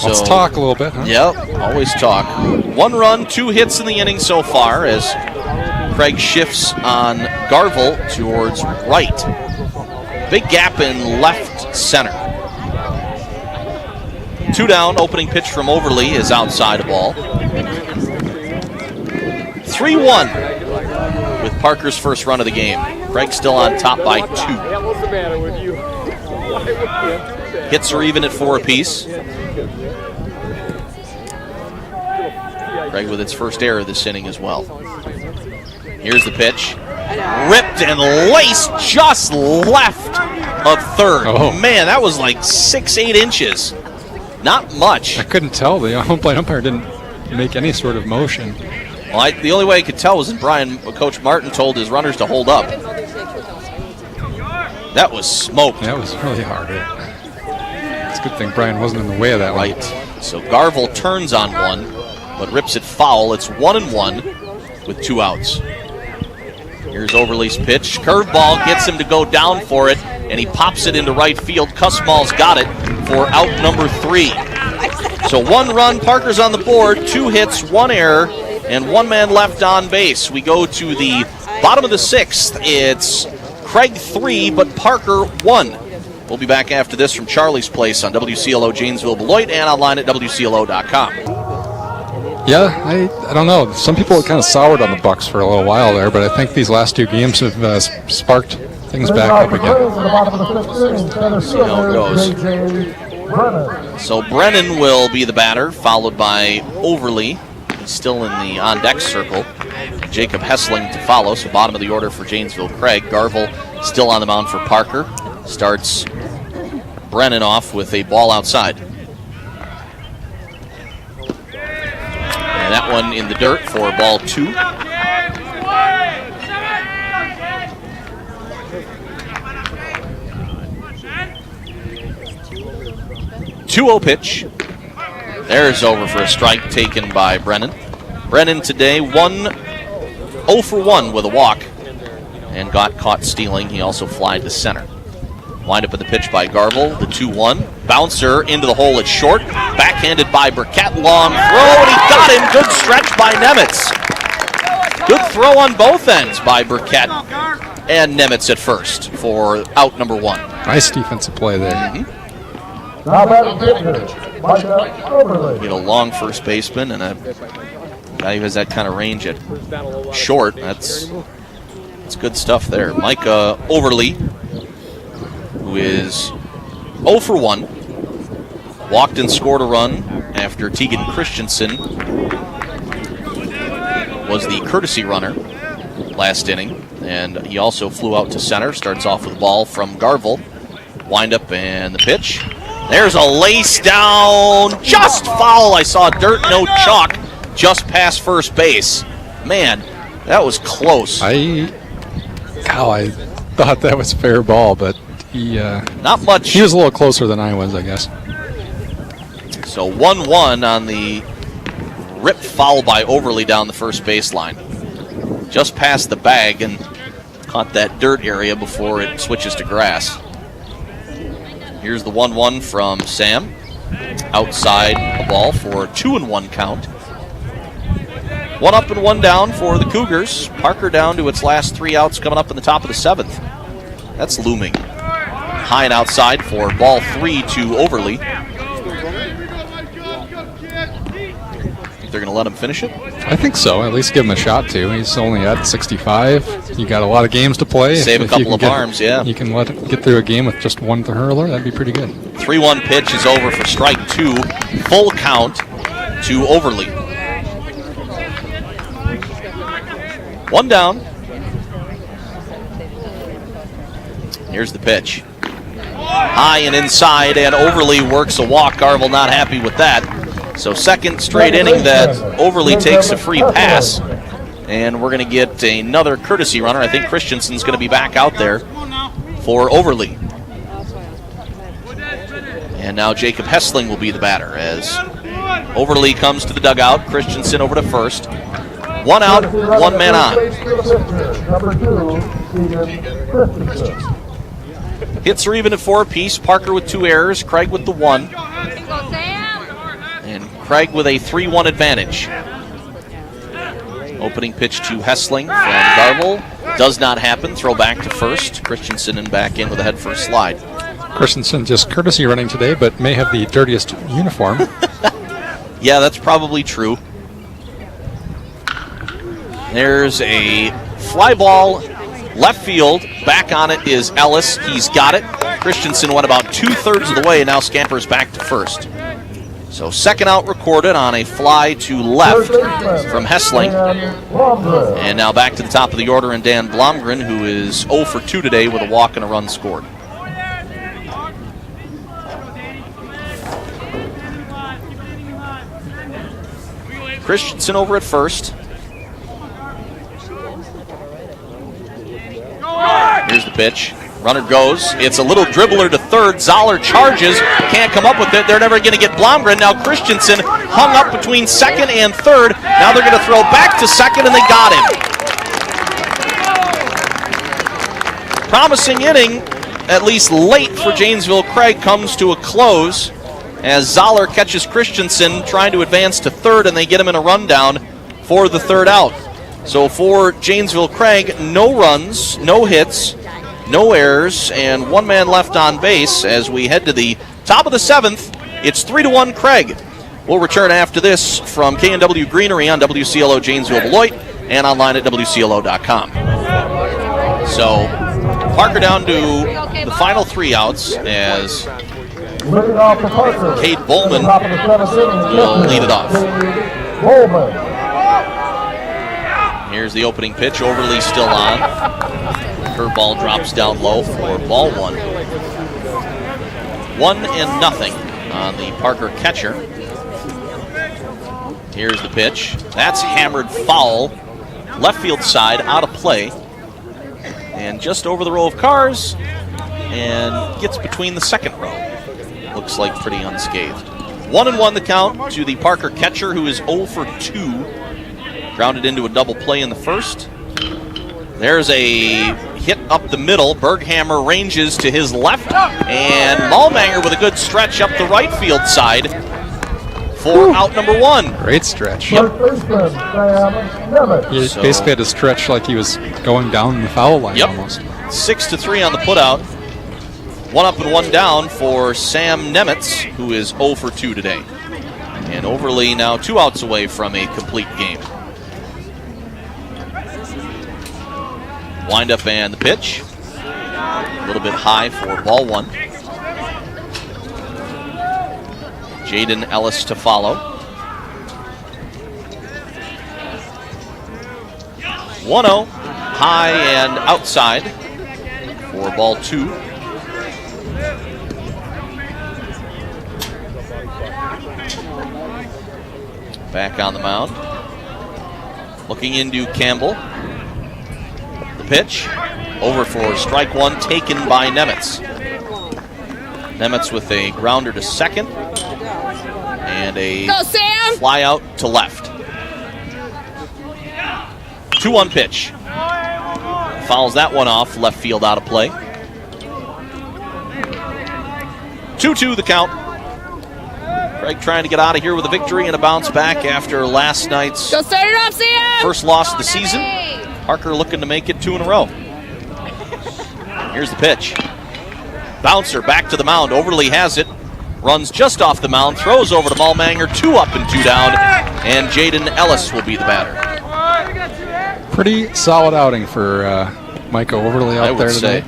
[SPEAKER 1] let's talk a little bit, huh?
[SPEAKER 2] Yep, always talk. 1 run, 2 hits in the inning so far as Craig shifts on Garvel towards right. Big gap in left center. 2 down, opening pitch from Overly is outside a ball. 3-1 with Parker's first run of the game. Craig still on top by 2.
[SPEAKER 8] What's the matter with you?
[SPEAKER 2] Hits are even at 4 apiece. Craig with its first error this inning as well. Here's the pitch. Ripped and laced just left of third.
[SPEAKER 1] Oh.
[SPEAKER 2] Man, that was like 6-8 inches. Not much.
[SPEAKER 1] I couldn't tell. The home plate umpire didn't make any sort of motion.
[SPEAKER 2] Well, the only way I could tell was when Coach Martin told his runners to hold up. That was smoked.
[SPEAKER 1] That was really hard. It's a good thing Brian wasn't in the way of that one.
[SPEAKER 2] Right. So Garvel turns on one, but rips it foul. It's 1-1 with 2 outs. Here's Overly's pitch. Curveball gets him to go down for it, and he pops it into right field. Kussmaul's got it for out number 3. So 1 run, Parker's on the board, 2 hits, 1 error, and 1 man left on base. We go to the bottom of the 6th. It's Craig 3, but Parker 1. We'll be back after this from Charlie's Place on WCLO Janesville Beloit and online at WCLO.com.
[SPEAKER 1] Yeah, I don't know. Some people kind of soured on the Bucks for a little while there, but I think these last 2 games have sparked things back up again.
[SPEAKER 2] See how it goes. So Brennan will be the batter, followed by Overly. He's still in the on-deck circle. Jacob Hessling to follow, so bottom of the order for Janesville Craig. Garvel still on the mound for Parker. Starts Brennan off with a ball outside. And that one in the dirt for ball 2. .2-0 pitch. There's over for a strike taken by Brennan. Brennan today 0 for 1 with a walk and got caught stealing. He also flied to center. Wind up in the pitch by Garvel, the 2-1. Bouncer into the hole at short. Backhanded by Burkett. Long throw, and he got him. Good stretch by Nemitz. Good throw on both ends by Burkett and Nemitz at first for out number 1.
[SPEAKER 1] Nice defensive play there.
[SPEAKER 2] Mm-hmm. Get a long first baseman and a guy who has that kind of range at short. That's good stuff there. Micah Overly, who is 0 for 1. Walked and scored a run after Tegan Christensen was the courtesy runner last inning. And he also flew out to center. Starts off with a ball from Garvel. Wind up and the pitch. There's a lace down. Just foul. I saw dirt, no chalk. Just past first base. Man, that was close.
[SPEAKER 1] I thought that was fair ball, but he
[SPEAKER 2] not much.
[SPEAKER 1] He was a little closer than I was, I guess.
[SPEAKER 2] So 1-1 on the ripped foul by Overly down the first baseline. Just past the bag and caught that dirt area before it switches to grass. Here's the 1-1 from Sam. Outside a ball for a 2-1 count. 1 up and 1 down for the Cougars. Parker down to its last 3 outs coming up in the top of the 7th. That's looming. High and outside for ball 3 to Overly. Think they're going to let him finish it?
[SPEAKER 1] I think so. At least give him a shot to. He's only at 65. You got a lot of games to play.
[SPEAKER 2] Save a couple of arms, yeah.
[SPEAKER 1] You can get through a game with just 1 hurler. That'd be pretty good.
[SPEAKER 2] 3-1 pitch is over for strike 2. Full count to Overly. 1 down. Here's the pitch. High and inside, and Overly works a walk. Garvel not happy with that. So second straight inning that Overly takes a free pass. And we're going to get another courtesy runner. I think Christensen's going to be back out there for Overly. And now Jacob Hessling will be the batter as Overly comes to the dugout. Christensen over to first. 1 out, 1 man on.
[SPEAKER 3] Number 2, Stephen Christensen.
[SPEAKER 2] Hits are even at 4 apiece. Parker with 2 errors, Craig with the 1. And Craig with a 3-1 advantage. Opening pitch to Hessling from Garvel. Does not happen. Throw back to first. Christensen and back in with a head first slide.
[SPEAKER 1] Christensen just courtesy running today, but may have the dirtiest uniform.
[SPEAKER 2] Yeah, that's probably true. There's a fly ball left field. Back on it is Ellis. He's got it. Christensen went about 2/3 of the way and now scampers back to first. So second out recorded on a fly to left from Hessling. And now back to the top of the order and Dan Blomgren, who is 0 for 2 today with a walk and a run scored. Christensen over at first. Here's the pitch. Runner goes. It's a little dribbler to third. Zoller charges. Can't come up with it. They're never going to get Blomgren. Now Christensen hung up between second and third. Now they're going to throw back to second, and they got him. Promising inning, at least late for Janesville Craig, comes to a close as Zoller catches Christensen trying to advance to third, and they get him in a rundown for the third out. So for Janesville Craig, no runs, no hits, no errors, and 1 man left on base as we head to the top of the 7th. It's 3-1 Craig. We'll return after this from K&W Greenery on WCLO Janesville Beloit and online at WCLO.com. So Parker down to the final 3 outs as Cade Bowman will lead it off. Here's the opening pitch. Overly still on. Curveball drops down low for ball 1. 1-0 on the Parker catcher. Here's the pitch. That's hammered foul. Left field side, out of play. And just over the row of cars. And gets between the second row. Looks like pretty unscathed. 1-1 the count to the Parker catcher, who is 0 for 2. Grounded into a double play in the first. There's a hit up the middle. Berghammer ranges to his left. And Malmanger with a good stretch up the right field side for out number 1.
[SPEAKER 1] Great stretch.
[SPEAKER 2] Yep.
[SPEAKER 1] He basically had to stretch like he was going down the foul line almost.
[SPEAKER 2] 6-3 on the putout. 1 up and 1 down for Sam Nemitz, who is 0 for 2 today. And Overly now 2 outs away from a complete game. Wind up and the pitch. A little bit high for ball 1. Jaden Ellis to follow. 1-0, high and outside for ball 2. Back on the mound. Looking into Campbell. Pitch over for strike 1, taken by Nemitz. Nemitz with a grounder to second and a fly out to left. 2-1 pitch. Fouls that one off, left field out of play. 2-2 the count. Craig trying to get out of here with a victory and a bounce back after last night's first loss of the season. Parker looking to make it 2 in a row. Here's the pitch. Bouncer back to the mound. Overly has it. Runs just off the mound. Throws over to Malmanger. 2 up and 2 down. And Jaden Ellis will be the batter.
[SPEAKER 1] Pretty solid outing for Micah Overly out there today.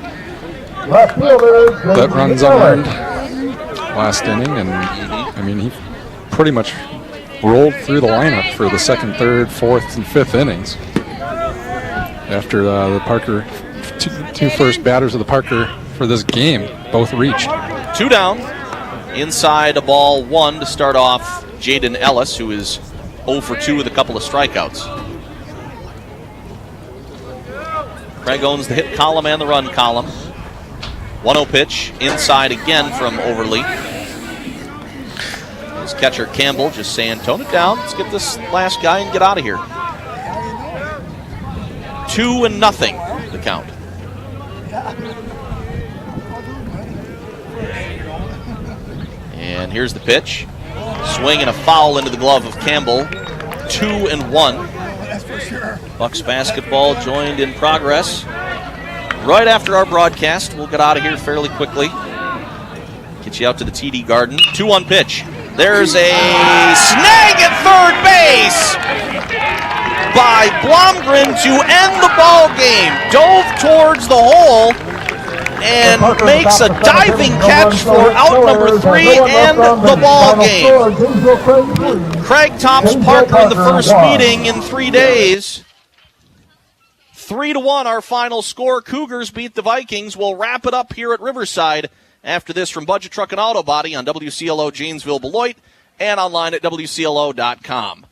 [SPEAKER 1] That runs unearned last inning. And, I mean, he pretty much rolled through the lineup for the second, third, fourth, and fifth innings. After the Parker, two first batters of the Parker for this game both reached.
[SPEAKER 2] 2 down. Inside a ball 1 to start off Jaden Ellis, who is 0 for 2 with a couple of strikeouts. Craig owns the hit column and the run column. 1-0 pitch, inside again from Overly. His catcher Campbell just saying, tone it down. Let's get this last guy and get out of here. 2-0, the count. And here's the pitch. Swing and a foul into the glove of Campbell. 2-1. Bucks basketball joined in progress. Right after our broadcast, we'll get out of here fairly quickly. Get you out to the TD Garden. 2-1 pitch. There's a snag at third base by Blomgren to end the ball game. Dove towards the hole and makes a diving catch for out number 3 and the ball game. Craig tops Parker in the first meeting in 3 days. 3-1 our final score. Cougars beat the Vikings. We'll wrap it up here at Riverside after this from Budget Truck and Auto Body on WCLO Janesville Beloit and online at WCLO.com.